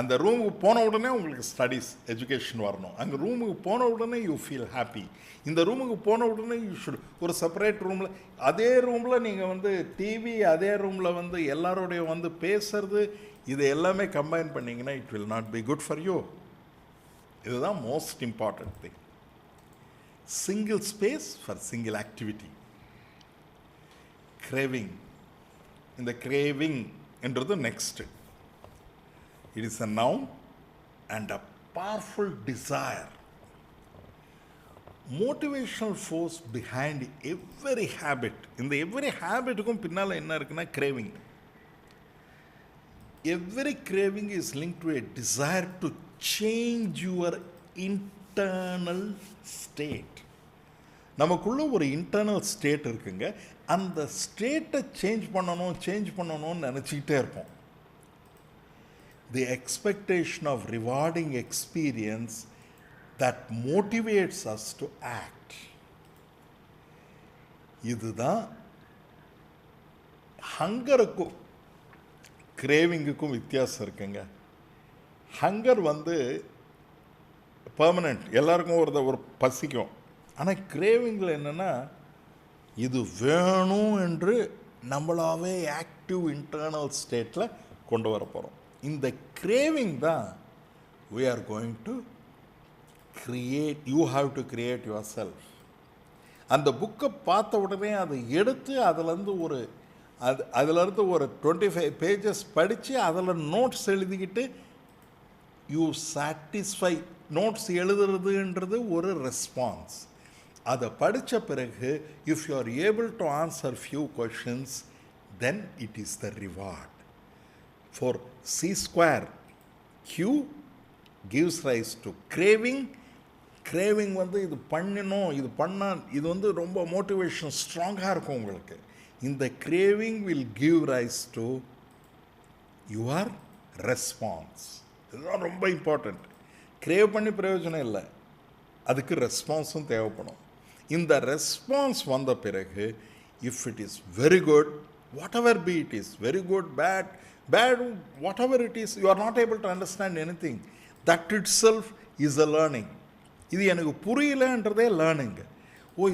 அந்த ரூமுக்கு போன உடனே உங்களுக்கு ஸ்டடீஸ் எஜுகேஷன் வரணும். அங்கே ரூமுக்கு போன உடனே யூ ஃபீல் ஹாப்பி. இந்த ரூமுக்கு போன உடனே யூ ஷுட் ஒரு செப்பரேட் ரூமில் அதே ரூமில் நீங்கள் டிவி அதே ரூமில் எல்லாரோடைய பேசுறது இது எல்லாமே கம்பைன் பண்ணிங்கன்னா it will not be good for you. இதுதான் most important thing. Single space for single activity. Craving. In the craving என்றது next. It is a noun and a powerful desire. Motivational force behind every habit. இந்த every habitக்கும் பின்னால் என்ன இருக்குன்னா craving. Every craving is linked to a desire to change your internal state. நமக்குள்ள ஒரு internal state இருக்குங்க. அந்த ஸ்டேட்டை சேஞ்ச் பண்ணணும்னு நினச்சிக்கிட்டே இருப்போம். The expectation of rewarding experience that motivates us to act. இதுதான் ஹங்கருக்கும் கிரேவிங்குக்கும் வித்தியாசம் இருக்குங்க. ஹங்கர் பெர்மனண்ட், எல்லாருக்கும் ஒரு பசிக்கும். ஆனால் கிரேவிங்கில் என்னென்னா இது வேணும் என்று நம்மளாவே ஆக்டிவ் இன்டர்னல் ஸ்டேட்டில் கொண்டு வர போகிறோம். இந்த கிரேவிங் தான் we are going to create. You have to create yourself. அந்த புக்கை பார்த்த உடனே அதை எடுத்து அதிலேருந்து ஒரு 25 பேஜஸ் படித்து அதில் நோட்ஸ் எழுதிக்கிட்டு யூ சாட்டிஸ்ஃபை. நோட்ஸ் எழுதுறதுன்றது ஒரு ரெஸ்பான்ஸ். அதை படித்த பிறகு if you are able to answer few questions then it is the reward. For C² Q gives rise to craving. Craving இது பண்ணணும், இது பண்ணால் இது ரொம்ப மோட்டிவேஷன் ஸ்ட்ராங்காக இருக்கும் உங்களுக்கு. இந்த craving will give rice to your response. இதுதான் ரொம்ப இம்பார்ட்டண்ட். கிரேவ் பண்ணி பிரயோஜனம் இல்லை, அதுக்கு ரெஸ்பான்ஸும் தேவைப்படும். இந்த ரெஸ்பான்ஸ் வந்த பிறகு if it is very good whatever be it is, very good, bad, whatever it is, you are not able to understand anything. That itself is a learning. இது எனக்கு புரியலன்றதே லேர்னிங்.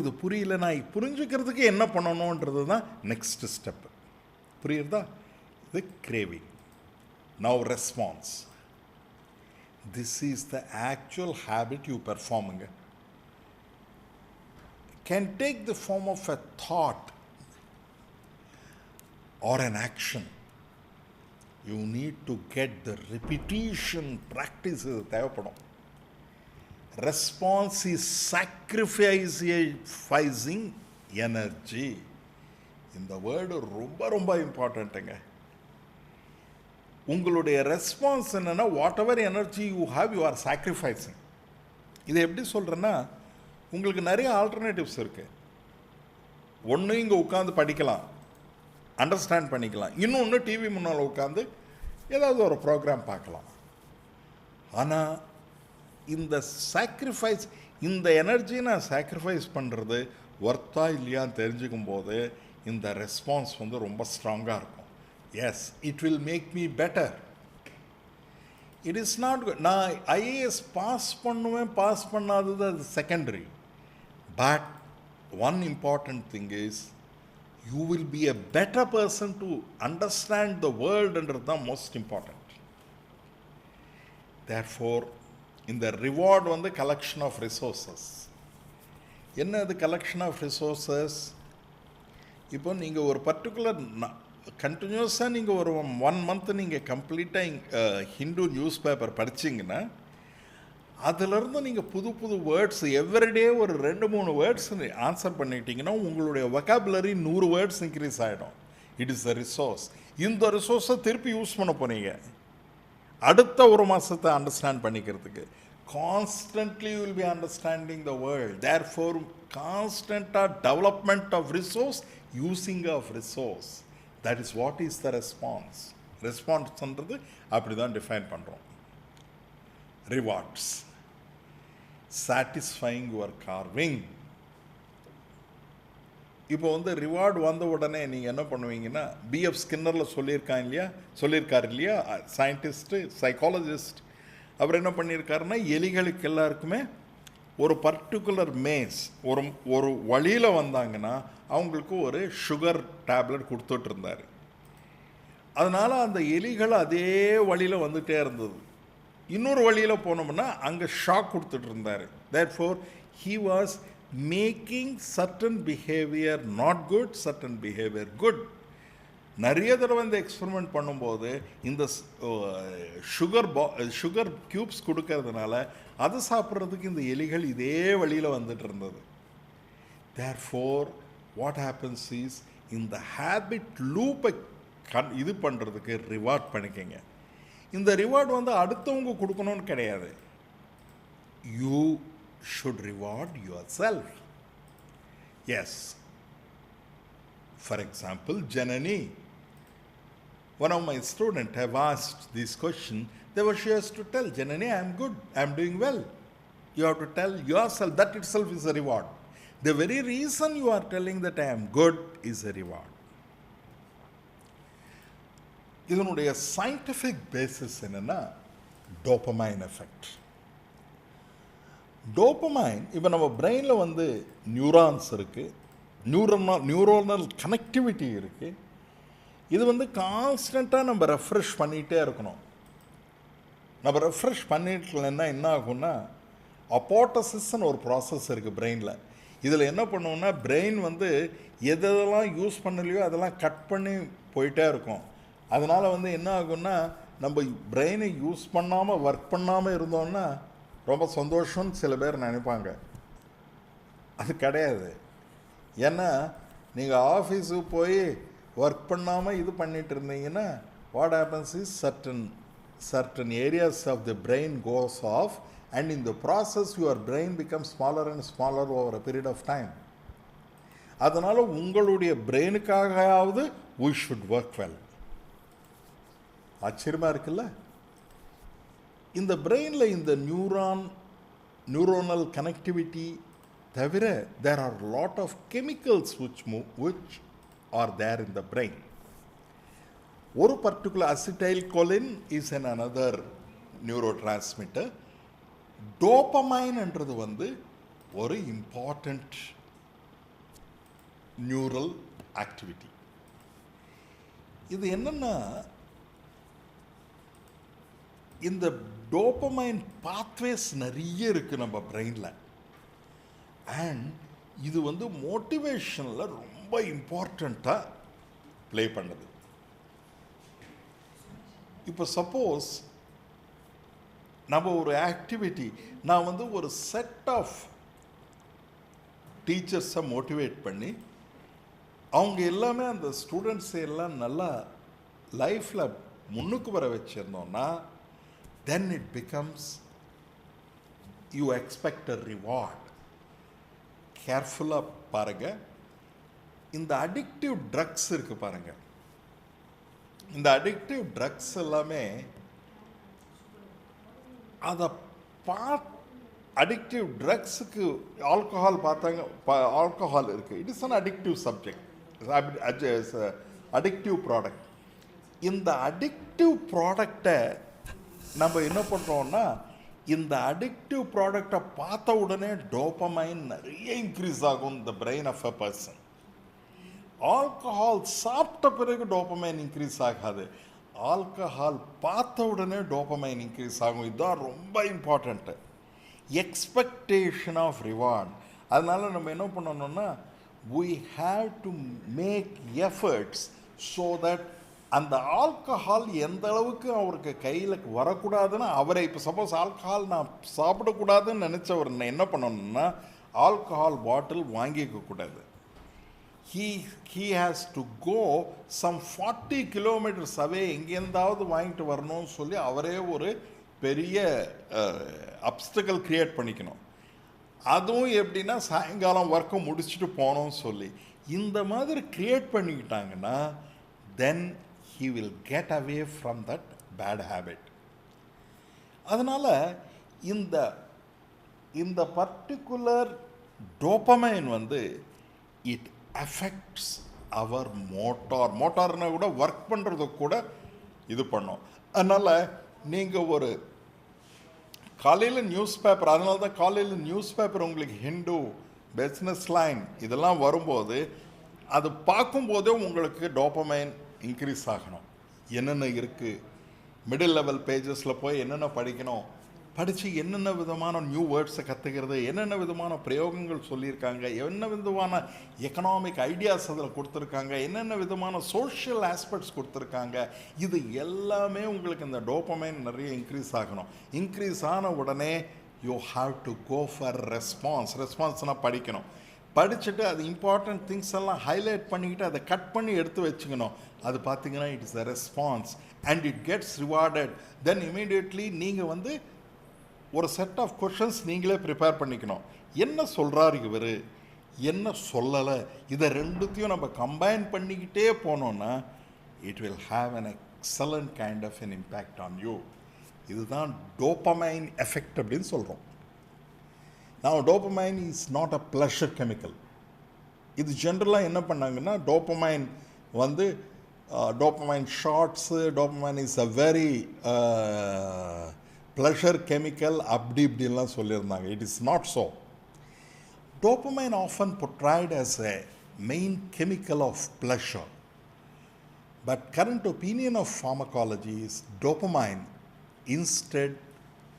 இது புரியல, நான் புரிஞ்சுக்கிறதுக்கு என்ன பண்ணணுன்றது தான் நெக்ஸ்ட் ஸ்டெப். புரியுறதா? இது craving. Now response. This is the actual habit you பெர்ஃபார்முங்க. Can take the form of a thought or an action. You need to get the repetition, practice தேவைப்படும். Response is sacrificing energy. இந்த word ரொம்ப ரொம்ப இம்பார்ட்டண்ட்டுங்க. உங்களுடைய response என்னன்னா, what ever energy you have you are sacrificing. இதை எப்படி சொல்கிறேன்னா, உங்களுக்கு நிறைய ஆல்டர்னேட்டிவ்ஸ் இருக்குது. ஒன்று இங்கே உட்காந்து படிக்கலாம், அண்டர்ஸ்டாண்ட் பண்ணிக்கலாம். இன்னொன்று டிவி முன்னால் உட்காந்து ஏதாவது ஒரு ப்ரோக்ராம் பார்க்கலாம். ஆனால் இந்த சாக்ரிஃபைஸ், இந்த எனர்ஜி நான் சாக்ரிஃபைஸ் பண்ணுறது ஒர்த்தா இல்லையான்னு தெரிஞ்சுக்கும் போது இந்த ரெஸ்பான்ஸ் வந்து ரொம்ப ஸ்ட்ராங்காக இருக்கும். Yes, it will make me better. It is not good. நான் ஐஏஎஸ் பாஸ் பண்ணுவேன், பாஸ் பண்ணாதது அது secondary. But one important thing is you will be a better person to understand the world and the most important. Therefore, in the reward on the collection of resources. Enna the collection of resources? இப்போ நீங்கள் ஒரு particular கண்டினியூஸாக நீங்கள் ஒரு 1 month நீங்கள் கம்ப்ளீட்டாக Hindu news paper படிச்சிங்கன்னா அதிலிருந்து நீங்கள் புது புது வேர்ட்ஸ் எவ்ரிடே ஒரு 2-3 வேர்ட்ஸ் ஆன்சர் பண்ணிட்டீங்கன்னா உங்களுடைய வொக்காபுலரி 100 வேர்ட்ஸ் இன்க்ரீஸ் ஆகிடும். It is the resource. இந்த ரிசோர்ஸை திருப்பி யூஸ் பண்ண போனீங்க அடுத்த ஒரு மாதத்தை அண்டர்ஸ்டாண்ட் பண்ணிக்கிறதுக்கு. Constantly you will be understanding the world. Therefore கான்ஸ்டன்ட்டாக development of resource, using of resource, that is what is the response. ரெஸ்பான்ஸ்ன்றது அப்படி தான் டிஃபைன் பண்ணுறோம். Rewards, satisfying your craving. இப்போ வந்து ரிவார்டு வந்த உடனே நீங்கள் என்ன பண்ணுவீங்கன்னா, பிஎஃப் ஸ்கின்னரில் சொல்லியிருக்காரு இல்லையா, சயின்டிஸ்ட்டு, சைக்காலஜிஸ்ட். அவர் என்ன பண்ணியிருக்காருன்னா, எலிகளுக்கு எல்லாருக்குமே ஒரு பர்டிகுலர் மேஸ், ஒரு வழியில் வந்தாங்கன்னா அவங்களுக்கு ஒரு சுகர் டேப்லெட் கொடுத்துட்டு இருந்தார். அதனால் அந்த எலிகள் அதே வழியில் வந்துகிட்டே இருந்தது. இன்னொரு வழியில் போனோம்னா அங்கே ஷாக் கொடுத்துட்டு இருந்தார். Therefore he was making certain behaviour not good, certain behaviour good. நிறைய தடவை இந்த எக்ஸ்பெரிமெண்ட் பண்ணும்போது இந்த சுகர் க்யூப்ஸ் கொடுக்கறதுனால அதை சாப்பிட்றதுக்கு இந்த எலிகள் இதே வழியில் வந்துட்டு இருந்தது. தேர்ஃபோர் வாட் ஹேப்பன்ஸ் இஸ், இந்த ஹேபிட் லூப்பை இது பண்ணுறதுக்கு ரிவார்ட் பண்ணிக்கங்க. இந்த ரிவார்டு வந்து அடுத்தவங்க கொடுக்கணும்னு கிடையாது. You should reward yourself. Yes, for example, Janani, one of my students have asked this question. She has to tell, Janani, I am good, I am doing well. You have to tell yourself. That itself is a reward. The very reason you are telling that I am good is a reward. இதனுடைய scientific basis என்னென்னா, dopamine effect. Dopamine, இப்போ நம்ம பிரெயினில் வந்து neurons இருக்குது, neuronal connectivity இருக்குது. இது வந்து கான்ஸ்டண்ட்டாக நம்ம ரெஃப்ரெஷ் பண்ணிகிட்டே இருக்கணும். நம்ம ரெஃப்ரெஷ் பண்ணிட்டுலன்னா என்ன ஆகும்னா, அப்போட்டசிஸ்ன்னு ஒரு ப்ராசஸ் இருக்குது பிரெயினில். இதில் என்ன பண்ணுவோம்னா, பிரெயின் வந்து எதெல்லாம் யூஸ் பண்ணலையோ அதெல்லாம் கட் பண்ணி போயிட்டே இருக்கும். அதனால் வந்து என்ன ஆகும்னா, நம்ம பிரெயினை யூஸ் பண்ணாமல் ஒர்க் பண்ணாமல் இருந்தோம்னா ரொம்ப சந்தோஷம்னு சில பேர் நினைப்பாங்க. அது கிடையாது. ஏன்னா நீங்கள் ஆஃபீஸுக்கு போய் ஒர்க் பண்ணாமல் இது பண்ணிட்டு இருந்தீங்கன்னா what happens is certain areas of the brain goes off, and in the process your brain becomes smaller and smaller over a period of time. அதனால் உங்களுடைய பிரெயினுக்காகவாவது we should work well. ஆச்சரியமாக இருக்குல்ல? இந்த பிரெயினில் இந்த நியூரோனல் கனெக்டிவிட்டி தவிர there are lot of chemicals which are there in the brain. ஒரு particular acetylcholine is an another neurotransmitter. டோபமைன்ன்றது வந்து ஒரு இம்பார்ட்டண்ட் நியூரல் ஆக்டிவிட்டி. இது என்னன்னா, இந்த டோபமைன் பாத்வேஸ் நிறைய இருக்கு நம்ம பிரெயினில். அண்ட் இது வந்து மோட்டிவேஷனில் ரொம்ப இம்பார்ட்டண்ட்டாக ப்ளே பண்ணுது. இப்போ சப்போஸ் நம்ம ஒரு ஆக்டிவிட்டி, நான் வந்து ஒரு செட் ஆஃப் டீச்சர்ஸை மோட்டிவேட் பண்ணி அவங்க எல்லாமே அந்த ஸ்டூடெண்ட்ஸ் எல்லாம் நல்லா லைஃப்பில் முன்னுக்கு வர வச்சுருந்தோன்னா, then it becomes you expect a reward. கேர்ஃபுல்லாக பாருங்கள். இந்த அடிக்டிவ் ட்ரக்ஸ் இருக்குது பாருங்கள், இந்த அடிக்டிவ் ட்ரக்ஸ் எல்லாமே அதை அடிக்டிவ் ட்ரக்ஸுக்கு ஆல்கஹால் பார்த்தாங்க, ஆல்கஹால் இருக்குது. It is an addictive subject, addictive product. இந்த அடிக்டிவ் ப்ராடக்டை நம்ம என்ன பண்ணுறோம்னா, இந்த அடிக்டிவ் ப்ராடக்டை பார்த்த உடனே டோபமைன் நிறைய இன்க்ரீஸ் ஆகும் இந்த brain of a person. Alcohol சாப்பிட்ட பிறகு டோபமைன் இன்க்ரீஸ் ஆகாது, ஆல்கஹால் பார்த்த உடனே டோபமைன் இன்க்ரீஸ் ஆகும். இதுதான் ரொம்ப இம்பார்ட்டண்ட்டு, எக்ஸ்பெக்டேஷன் ஆஃப் ரிவார்ட். அதனால் நம்ம என்ன பண்ணணும்னா, we have to make efforts so that அந்த ஆல்கஹால் எந்த அளவுக்கு அவருக்கு கையில் வரக்கூடாதுன்னு அவரை, இப்போ சப்போஸ் ஆல்கஹால் நான் சாப்பிடக்கூடாதுன்னு நினச்சவர் என்ன பண்ணணும்னா, ஆல்கஹால் பாட்டில் வாங்கிக்கக்கூடாது. he has to go some 40 kilometers away, எங்கேருந்தாவது வாங்கிட்டு வரணும்னு சொல்லி அவரே ஒரு பெரிய அப்ஸ்டக்கல் க்ரியேட் பண்ணிக்கணும். அதுவும் எப்படின்னா, சாயங்காலம் ஒர்க்கை முடிச்சுட்டு போனோம்னு சொல்லி இந்த மாதிரி க்ரியேட் பண்ணிக்கிட்டாங்கன்னா, then he will get away from that bad habit. அதனால் இந்த பர்டிகுலர் டோபமைன் வந்து இட் அஃபெக்ட்ஸ் அவர் மோட்டார்னா கூட ஒர்க் பண்ணுறதுக்கு கூட இது பண்ணும். அதனால் நீங்கள் ஒரு காலையில் நியூஸ் பேப்பர், அதனால தான் காலையில் நியூஸ் பேப்பர் உங்களுக்கு ஹிந்து, பிஸ்னஸ் லைன் இதெல்லாம் வரும்போது அது பார்க்கும்போதே உங்களுக்கு டோபமைன் இன்க்ரீஸ் ஆகணும். என்னென்ன இருக்குது, மிடில் லெவல் பேஜஸில் போய் என்னென்ன படிக்கணும், படித்து என்னென்ன விதமான நியூ வேர்ட்ஸை கற்றுக்கிறது, என்னென்ன விதமான பிரயோகங்கள் சொல்லியிருக்காங்க, என்ன விதமான எக்கனாமிக் ஐடியாஸ் அதில் கொடுத்துருக்காங்க, என்னென்ன விதமான சோஷியல் ஆஸ்பெக்ட்ஸ் கொடுத்துருக்காங்க, இது எல்லாமே உங்களுக்கு இந்த டோபமைன் நிறைய இன்க்ரீஸ் ஆகணும். இன்க்ரீஸ் ஆன உடனே you have to go for ரெஸ்பான்ஸ்னால் படிக்கணும். படிச்சுட்டு அது இம்பார்ட்டன்ட் திங்ஸ் எல்லாம் ஹைலைட் பண்ணிக்கிட்டு அதை கட் பண்ணி எடுத்து வச்சுக்கணும். அது பார்த்தீங்கன்னா it is a response and it gets rewarded. Then immediately நீங்கள் வந்து ஒரு செட் ஆஃப் கொஷன்ஸ் நீங்களே ப்ரிப்பேர் பண்ணிக்கணும். என்ன சொல்கிறார் இவர், என்ன சொல்லலை, இதை ரெண்டுத்தையும் நம்ம கம்பைன் பண்ணிக்கிட்டே போனோன்னா it will have an excellent kind of an impact on you. இதுதான் டோபமைன் எஃபெக்ட் அப்படின்னு சொல்கிறோம். Now dopamine is not a pleasure chemical. இது ஜென்ரலாக என்ன பண்ணாங்கன்னா, டோபமைன் வந்து dopamine shots, dopamine is a very pleasure chemical அப்படி இப்படிலாம் சொல்லியிருந்தாங்க. It is not so. Dopamine often portrayed as a main chemical of pleasure. But current opinion of pharmacology is dopamine instead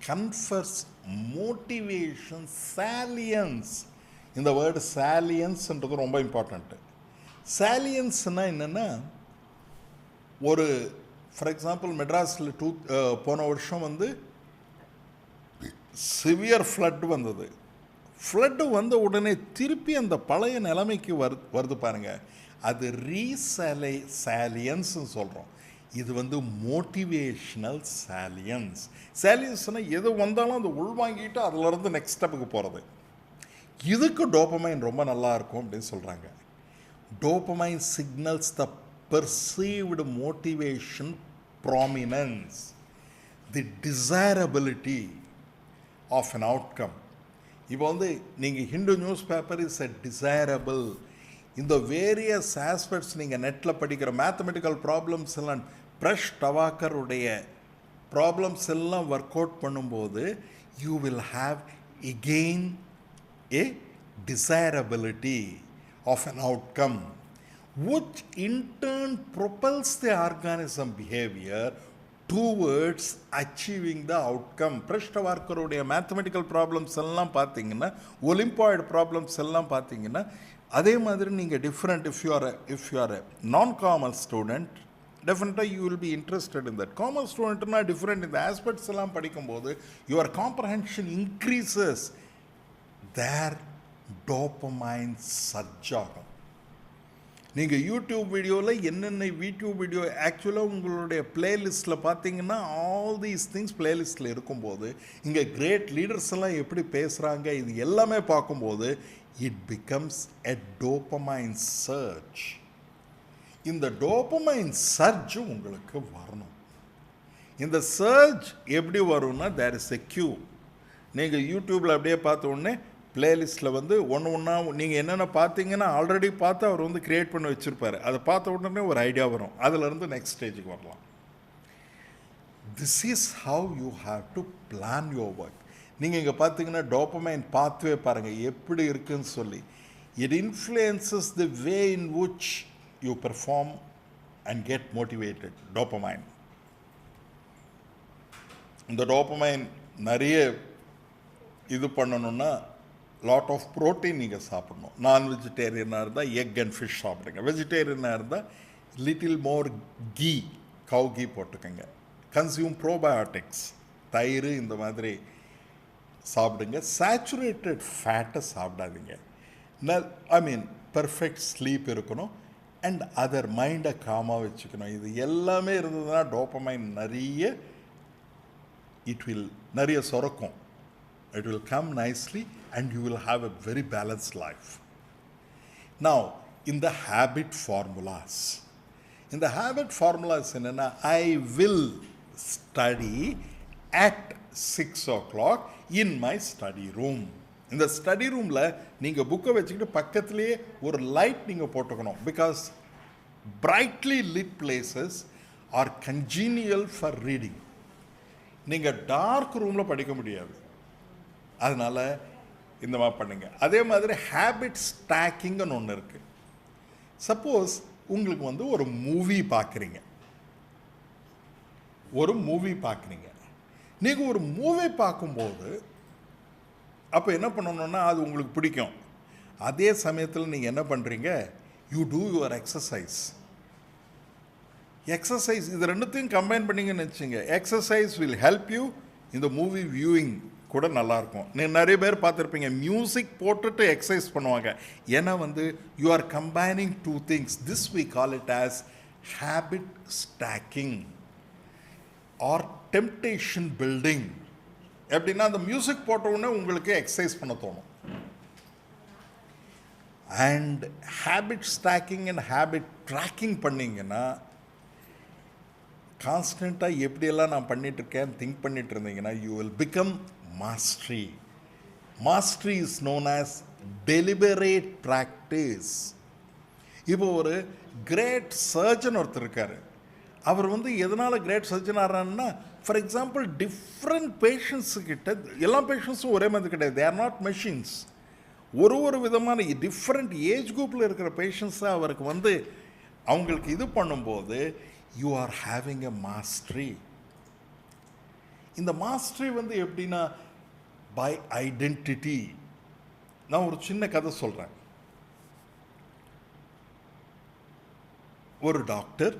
confers motivation salience. இந்த word சாலியன்ஸ்ன்றது ரொம்ப important. சாலியன்ஸ்னால் என்னென்னா, ஒரு for example மெட்ராஸில் போன வருஷம் வந்து சிவியர் ஃப்ளட் வந்தது. ஃப்ளட்டு வந்த உடனே திருப்பி அந்த பழைய நிலைமைக்கு வருது பாருங்கள், அது சாலியன்ஸ்னு சொல்கிறோம். இது வந்து மோட்டிவேஷ்னல் சாலியன்ஸ். சாலியன்ஸ்னால் எது வந்தாலும் அது உள்வாங்கிட்டு அதிலிருந்து நெக்ஸ்ட் ஸ்டெப்புக்கு போகிறது. இதுக்கு டோபமைன் ரொம்ப நல்லா இருக்கும் அப்படின்னு சொல்கிறாங்க. Dopamine signals the perceived motivation prominence, the desirability of an outcome. இப்போ வந்து நீங்கள் Hindu news paper is a desirable. இந்த வேரியஸ் ஆஸ்பெக்ட்ஸ் நீங்கள் நெட்டில் படிக்கிற மேத்தமெட்டிக்கல் ப்ராப்ளம்ஸ் எல்லாம் Prabhakar உடைய ப்ராப்ளம்ஸ் எல்லாம் ஒர்க் அவுட் பண்ணும்போது you will have again a desirability of an outcome which in turn propels the organism behavior towards achieving the outcome. பிரஷ்டவார்க்கருடைய mathematical problems எல்லாம் பார்த்தீங்கன்னா, ஒலிம்பாய்டு ப்ராப்ளம்ஸ் எல்லாம் பார்த்தீங்கன்னா, அதே மாதிரி நீங்கள் different if you are non common student, டெஃபினட்டாக you will be interested in that. Common ஸ்டூடெண்ட்னா டிஃப்ரெண்ட் இந்த ஆஸ்பெக்ட்ஸ் எல்லாம் படிக்கும்போது your comprehension increases, there dopamine surge ஆகும். நீங்கள் யூடியூப் வீடியோவில் என்னென்ன யூடியூப் வீடியோ ஆக்சுவலாக உங்களுடைய பிளேலிஸ்ட்டில் பார்த்தீங்கன்னா ஆல் தீஸ் திங்ஸ் பிளேலிஸ்ட்டில் இருக்கும்போது இங்கே கிரேட் லீடர்ஸ் எல்லாம் எப்படி பேசுகிறாங்க இது எல்லாமே பார்க்கும்போது it becomes a dopamine surge. இந்த டோபமைன் சர்ஜ் உங்களுக்கு வரணும். இந்த சர்ஜ் எப்படி வரும்னா தேர் இஸ் எ கியூ. நீங்கள் யூடியூப்பில் அப்படியே பார்த்த உடனே பிளேலிஸ்ட்டில் வந்து ஒன்று ஒன்றா நீங்கள் என்னென்ன பார்த்தீங்கன்னா ஆல்ரெடி பார்த்து அவர் வந்து க்ரியேட் பண்ணி வச்சுருப்பார். அதை பார்த்த உடனே ஒரு ஐடியா வரும், அதிலிருந்து நெக்ஸ்ட் ஸ்டேஜுக்கு வரலாம். This is how you have to plan your work. நீங்கள் இங்கே பார்த்தீங்கன்னா டோபமைன் பாத்வே பாருங்கள் எப்படி இருக்குன்னு சொல்லி. It influences the way in which you perform and get motivated. Dopamine, இந்த டோபமைன் நிறைய இது பண்ணணுன்னா லாட் ஆஃப் ப்ரோட்டீன் நீங்கள் சாப்பிடணும். நான் வெஜிடேரியனாக இருந்தால் எக் அண்ட் ஃபிஷ் சாப்பிடுங்க. வெஜிடேரியனாக இருந்தால் லிட்டில் மோர் கீ, கவ் கீ போட்டுக்கோங்க. கன்சியூம் ப்ரோபயோட்டிக்ஸ், தயிர் இந்த மாதிரி சாப்பிடுங்க. சேச்சுரேட்டட் ஃபேட்டை சாப்பிடாதீங்க. பெர்ஃபெக்ட் ஸ்லீப் இருக்கணும் அண்ட் அதர் மைண்டை காமாக வச்சுக்கணும். இது எல்லாமே இருந்ததுன்னா டோபமைன் நிறைய சுரக்கும். It will come nicely and you will have a very balanced life. Now, in the habit formulas, என்னன்னா I will study at 6 o'clock in my study room. இந்த ஸ்டடி ரூமில் நீங்கள் புக்கை வச்சுக்கிட்டு பக்கத்துலேயே ஒரு லைட் நீங்கள் போட்டுக்கணும். Because brightly lit places are congenial for reading. நீங்கள் டார்க் ரூமில் படிக்க முடியாது. அதனால் இந்த மாதிரி பண்ணுங்க. அதே மாதிரி ஹேபிட் ஸ்டாக்கிங்னு ஒன்று இருக்குது. சப்போஸ் உங்களுக்கு வந்து ஒரு மூவி பார்க்குறீங்க, நீங்கள் ஒரு மூவி பார்க்கும்போது அப்போ என்ன பண்ணணுன்னா அது உங்களுக்கு பிடிக்கும். அதே சமயத்தில் நீங்கள் என்ன பண்ணுறீங்க, யூ டூ யுவர் எக்ஸசைஸ். இது ரெண்டுத்தையும் கம்பைன் பண்ணிங்கன்னு வச்சுங்க. எக்ஸசைஸ் வில் ஹெல்ப் யூ இந்த மூவி வியூவிங் கூட நல்லாயிருக்கும். நிறைய பேர் பார்த்துருப்பீங்க மியூசிக் போட்டுட்டு எக்ஸசைஸ் பண்ணுவாங்க. ஏன்னா வந்து you are combining two things. This we call it as habit stacking or temptation building. எப்படின்னா அந்த மியூசிக் போட்ட உடனே உங்களுக்கு எக்ஸசைஸ் பண்ண தோணும். And habit stacking and habit tracking பண்ணிங்கன்னா கான்ஸ்டண்ட்டாக எப்படியெல்லாம் நான் பண்ணிகிட்ருக்கேன் திங்க் பண்ணிட்டு இருந்தீங்கன்னா you will become mastery. Mastery is known as deliberate practice. இப்போ ஒரு கிரேட் சர்ஜன் ஒருத்தர் இருக்கார். அவர் வந்து எதனால் கிரேட் சர்ஜன் ஆகிறான்னா, ஃபார் எக்ஸாம்பிள் டிஃப்ரெண்ட் பேஷண்ட்ஸுக்கிட்ட எல்லா பேஷண்ட்ஸும் ஒரே மாதிரி கிடையாது. They are not machines. ஒரு விதமான டிஃப்ரெண்ட் ஏஜ் குரூப்பில் இருக்கிற பேஷண்ட்ஸை அவருக்கு வந்து அவங்களுக்கு இது பண்ணும்போது you are having a mastery. இந்த மாஸ்டரி வந்து எப்படின்னா பை ஐடென்டிட்டி. நான் ஒரு சின்ன கதை சொல்கிறேன். ஒரு டாக்டர்,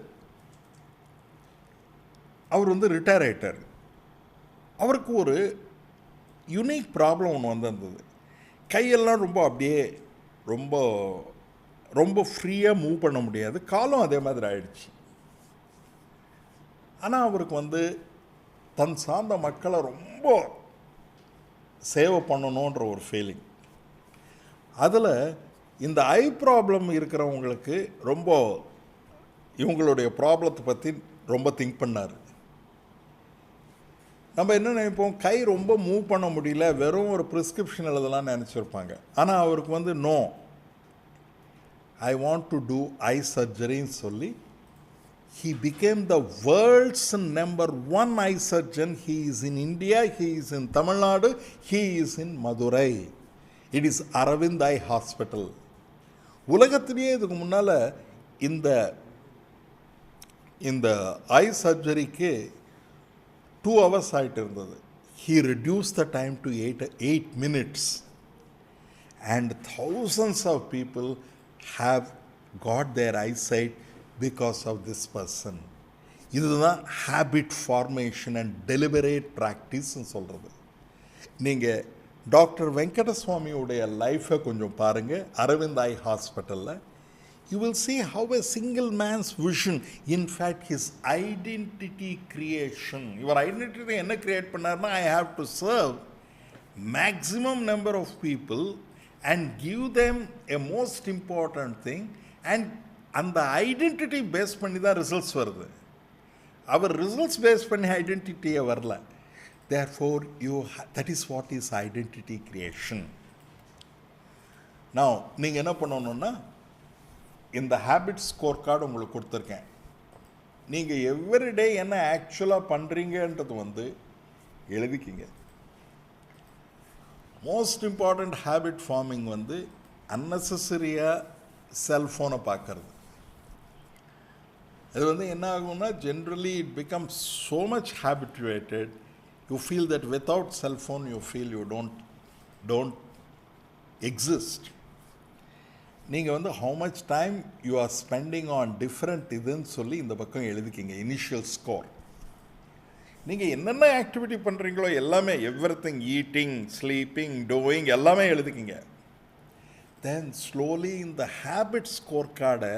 அவர் வந்து ரிட்டையர் ஆகிட்டார். அவருக்கு ஒரு யுனிக் ப்ராப்ளம் ஒன்று வந்திருந்தது. கையெல்லாம் அப்படியே ரொம்ப ஃப்ரீயாக மூவ் பண்ண முடியாது. காலம் அதே மாதிரி ஆயிடுச்சு. ஆனால் அவருக்கு வந்து தன் சார்ந்த மக்களை ரொம்ப சேவை பண்ணணுன்ற ஒரு ஃபீலிங். அதில் இந்த ஐ ப்ராப்ளம் இருக்கிறவங்களுக்கு இவங்களுடைய ப்ராப்ளத்தை பற்றி ரொம்ப திங்க் பண்ணார். நம்ம என்ன நினைப்போம், கை ரொம்ப மூவ் பண்ண முடியல, வெறும் ஒரு ப்ரிஸ்கிரிப்ஷன் எழுதலாம்னு நினச்சிருப்பாங்க. ஆனால் அவருக்கு வந்து no, I want to do I சர்ஜரின்னு சொல்லி He became the world's number one eye surgeon. He is in India, he is in Tamil Nadu, he is in Madurai. It is Aravind Eye Hospital. உலகத்திலேயே இதுக்கு முன்னால் இந்த ஐ சர்ஜரிக்கு 2 hours ஆகிட்டு இருந்தது. He reduced the time to 8 minutes. And thousands of people have got their eyesight because of this person. இதுதான் habit formation and deliberate ப்ராக்டிஸ்ன்னு சொல்கிறது. நீங்கள் doctor வெங்கடசுவாமியுடைய லைஃப்பை கொஞ்சம் பாருங்கள் அரவிந்த் ஐ ஹாஸ்பிட்டலில். You will see how a single man's vision, in fact his identity creation, your identity என்ன create பண்ணார்னா, I have to serve maximum number of people and give them a most important thing, and அந்த identity base பண்ணி தான் results வருது. அவர் results base பண்ணி ஐடென்டிட்டியே வரல. Therefore that is what is identity creation. Now நீங்கள் என்ன பண்ணணும்னா, இந்த ஹேபிட் ஸ்கோர் கார்டு உங்களுக்கு கொடுத்துருக்கேன். நீங்கள் எவ்ரிடே என்ன ஆக்சுவலாக பண்ணுறீங்கன்றது எழுதிக்கிங்க. மோஸ்ட் இம்பார்ட்டண்ட் ஹேபிட் ஃபார்மிங் அன்னெசரியாக செல்ஃபோனை பார்க்கறது. இது என்ன ஆகும்னா, generally it becomes so much habituated. You feel that without cellphone you feel you don't exist. நீங்கள் how much time you are spending on different இதுன்னு சொல்லி இந்த பக்கம் எழுதிக்கிங்க. Initial score. நீங்கள் என்னென்ன ஆக்டிவிட்டி பண்ணுறீங்களோ எல்லாமே, எவ்ரிதிங், ஈட்டிங், ஸ்லீப்பிங், டூயிங், எல்லாமே எழுதிக்கிங்க. தென் ஸ்லோலி இந்த ஹேபிட் ஸ்கோர் கார்டை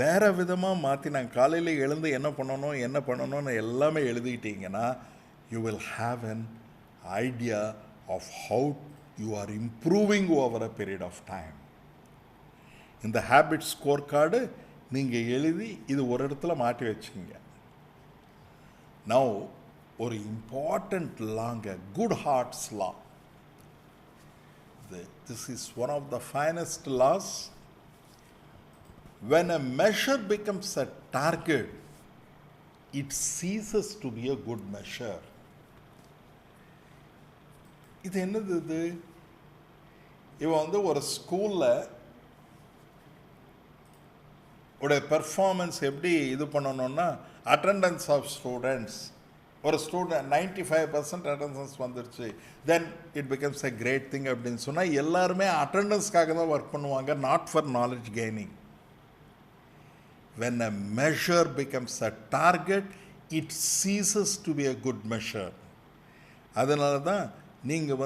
வேறு விதமாக மாற்றி, நாங்கள் காலையில் எழுந்து என்ன பண்ணணும்னு எல்லாமே எழுதிக்கிட்டீங்கன்னா, you will have an idea of how you are improving over a period of time. இந்த ஹேபிட் ஸ்கோர் கார்டு நீங்கள் எழுதி இது ஒரு இடத்துல மாட்டி வச்சுக்கிங்க. நவ் ஒரு இம்பார்ட்டண்ட் லாங்க, Goodhart's law. This is one of the finest laws. When a measure becomes a target, it ceases to be a good measure. இது என்னது? இது இவன் ஒரு ஸ்கூலில் உடைய பெர்ஃபார்மன்ஸ் எப்படி இது பண்ணணும்னா, அட்டெண்டன்ஸ் ஆஃப் ஸ்டூடெண்ட்ஸ், ஒரு ஸ்டூடெண்ட் 95% அட்டெண்டன்ஸ் வந்துருச்சு, then it becomes a great thing அப்படின்னு சொன்னால் எல்லாருமே அட்டெண்டன்ஸ்க்காக தான் ஒர்க் பண்ணுவாங்க, not for knowledge gaining. When a measure becomes a target, it ceases to be a good measure. அதனால தான் நீங்கள்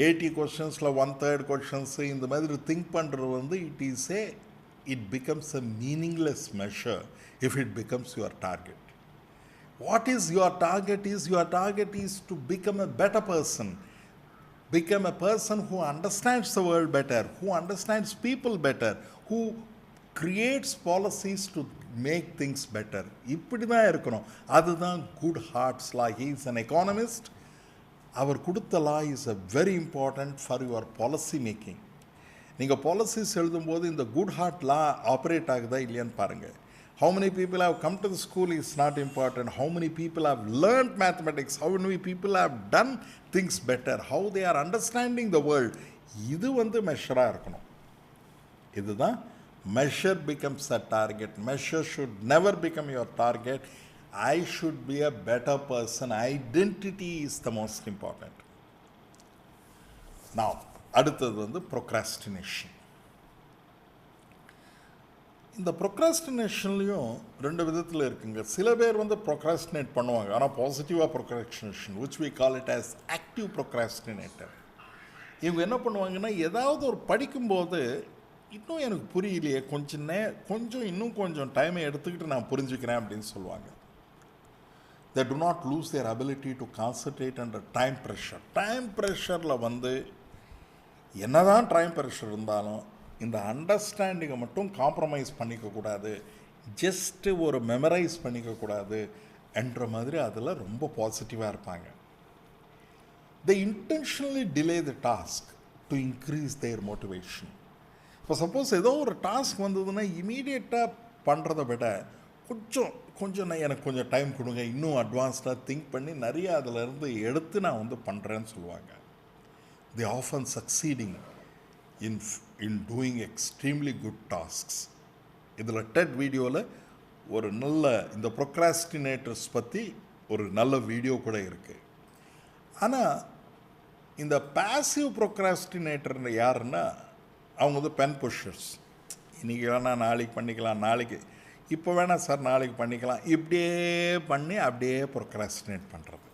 80 questions 1/3 questions இந்த மாதிரி திங்க் பண்ணுறது it becomes a meaningless measure if it becomes your target. What is your target? Your target is to become a better person, become a person who understands the world better, who understands people better, who creates policies to make things better. இப்படி தான் இருக்கணும். அதுதான் Goodhart's law. He is an economist. அவர் கொடுத்த law is a very important for your policy making. நீங்கள் policies எழுதும்போது இந்த good heart லா operate ஆகுதா இல்லையான்னு பாருங்கள். How many people have come to the school is not important. How many people have learned mathematics? How many people have done things better? How they are understanding the world? இது மெஷராக இருக்கணும். இதுதான் measure becomes a target. Measure should never become your target. I should be a better person. Identity is the most important. Now, அடுத்தது procrastination. இந்த ப்ரொக்ராஸ்டினேஷன்லையும் 2 விதத்தில் இருக்குங்க. சில பேர் procrastinate பண்ணுவாங்க, ஆனால் பாசிட்டிவாக procrastination, which we call it as active procrastinator. இவங்க என்ன பண்ணுவாங்கன்னா, ஏதாவது ஒரு படிக்கும்போது இன்னும் எனக்கு புரியலையே, இன்னும் கொஞ்சம் டைமை எடுத்துக்கிட்டு நான் புரிஞ்சுக்கிறேன் அப்படின்னு சொல்லுவாங்க. They do not lose their ability to concentrate under time pressure. Time ப்ரெஷரில் என்னதான் டைம் ப்ரெஷர் இருந்தாலும் இந்த அண்டர்ஸ்டாண்டிங்கை மட்டும் காம்ப்ரமைஸ் பண்ணிக்கக்கூடாது, ஜஸ்ட்டு ஒரு மெமரைஸ் பண்ணிக்கக்கூடாது என்ற மாதிரி அதில் ரொம்ப பாசிட்டிவாக இருப்பாங்க. They intentionally delay the task to increase their motivation. இப்போ சப்போஸ் ஏதோ ஒரு டாஸ்க் வந்ததுன்னா இமீடியட்டாக பண்ணுறதை விட கொஞ்சம் எனக்கு கொஞ்சம் டைம் கொடுங்க, இன்னும் அட்வான்ஸ்டாக திங்க் பண்ணி நிறைய அதிலிருந்து எடுத்து நான் வந்து பண்ணுறேன்னு சொல்லுவாங்க. They often succeeding in doing extremely good tasks. இதில் டெட் வீடியோவில் ஒரு நல்ல இந்த ப்ரொக்ராஸ்டினேட்டர்ஸ் பற்றி ஒரு நல்ல வீடியோ கூட இருக்குது. ஆனால் இந்த பாசிவ் ப்ரொக்ராஸ்டினேட்டர் யாருன்னா அவங்க வந்து பென் புஷர்ஸ். இன்றைக்கி வேணால் நாளைக்கு பண்ணிக்கலாம், நாளைக்கு இப்போ வேணாம் சார் நாளைக்கு பண்ணிக்கலாம், இப்படியே பண்ணி அப்படியே ப்ரொக்ராஸ்டினேட் பண்ணுறது.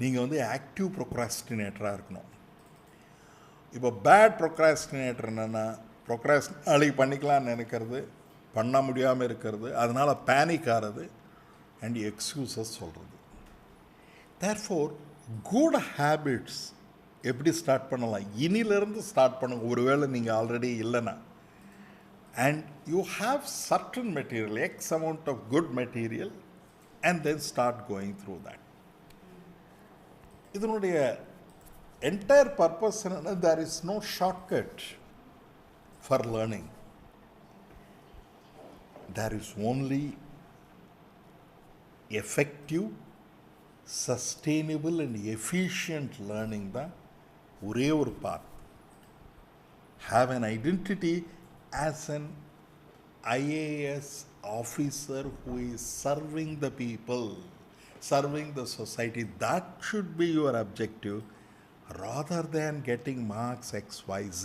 நீங்கள் வந்து ஆக்டிவ் ப்ரொக்ராஸ்டினேட்டராக இருக்கணும். இப்போ பேட் ப்ரொக்ராஸ்டினேட்டர் என்னென்னா நாளைக்கு பண்ணிக்கலாம்னு நினைக்கிறது, பண்ண முடியாமல் இருக்கிறது, அதனால் பேனிக் ஆகிறது அண்ட் எக்ஸ்கியூசஸ் சொல்கிறது. தேர்ஃபோர் குட் ஹேபிட்ஸ் எப்படி ஸ்டார்ட் பண்ணலாம்? இனிலேருந்து ஸ்டார்ட் பண்ணுங்க, ஒருவேளை நீங்கள் ஆல்ரெடி இல்லைன்னா. And you have certain material, X amount of good material, and then start going through that. இதனுடைய entire purpose என்னன்னா, there is no shortcut for learning. There is only effective, sustainable and efficient learning தான் ஒரே ஒரு path. Have an identity as an IAS officer who is serving the people, serving the society. That should be your objective rather than getting marks XYZ.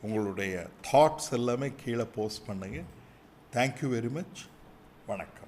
உங்களுடைய thoughts எல்லாமே கீழே post பண்ணுங்க. Thank you very much. வணக்கம்.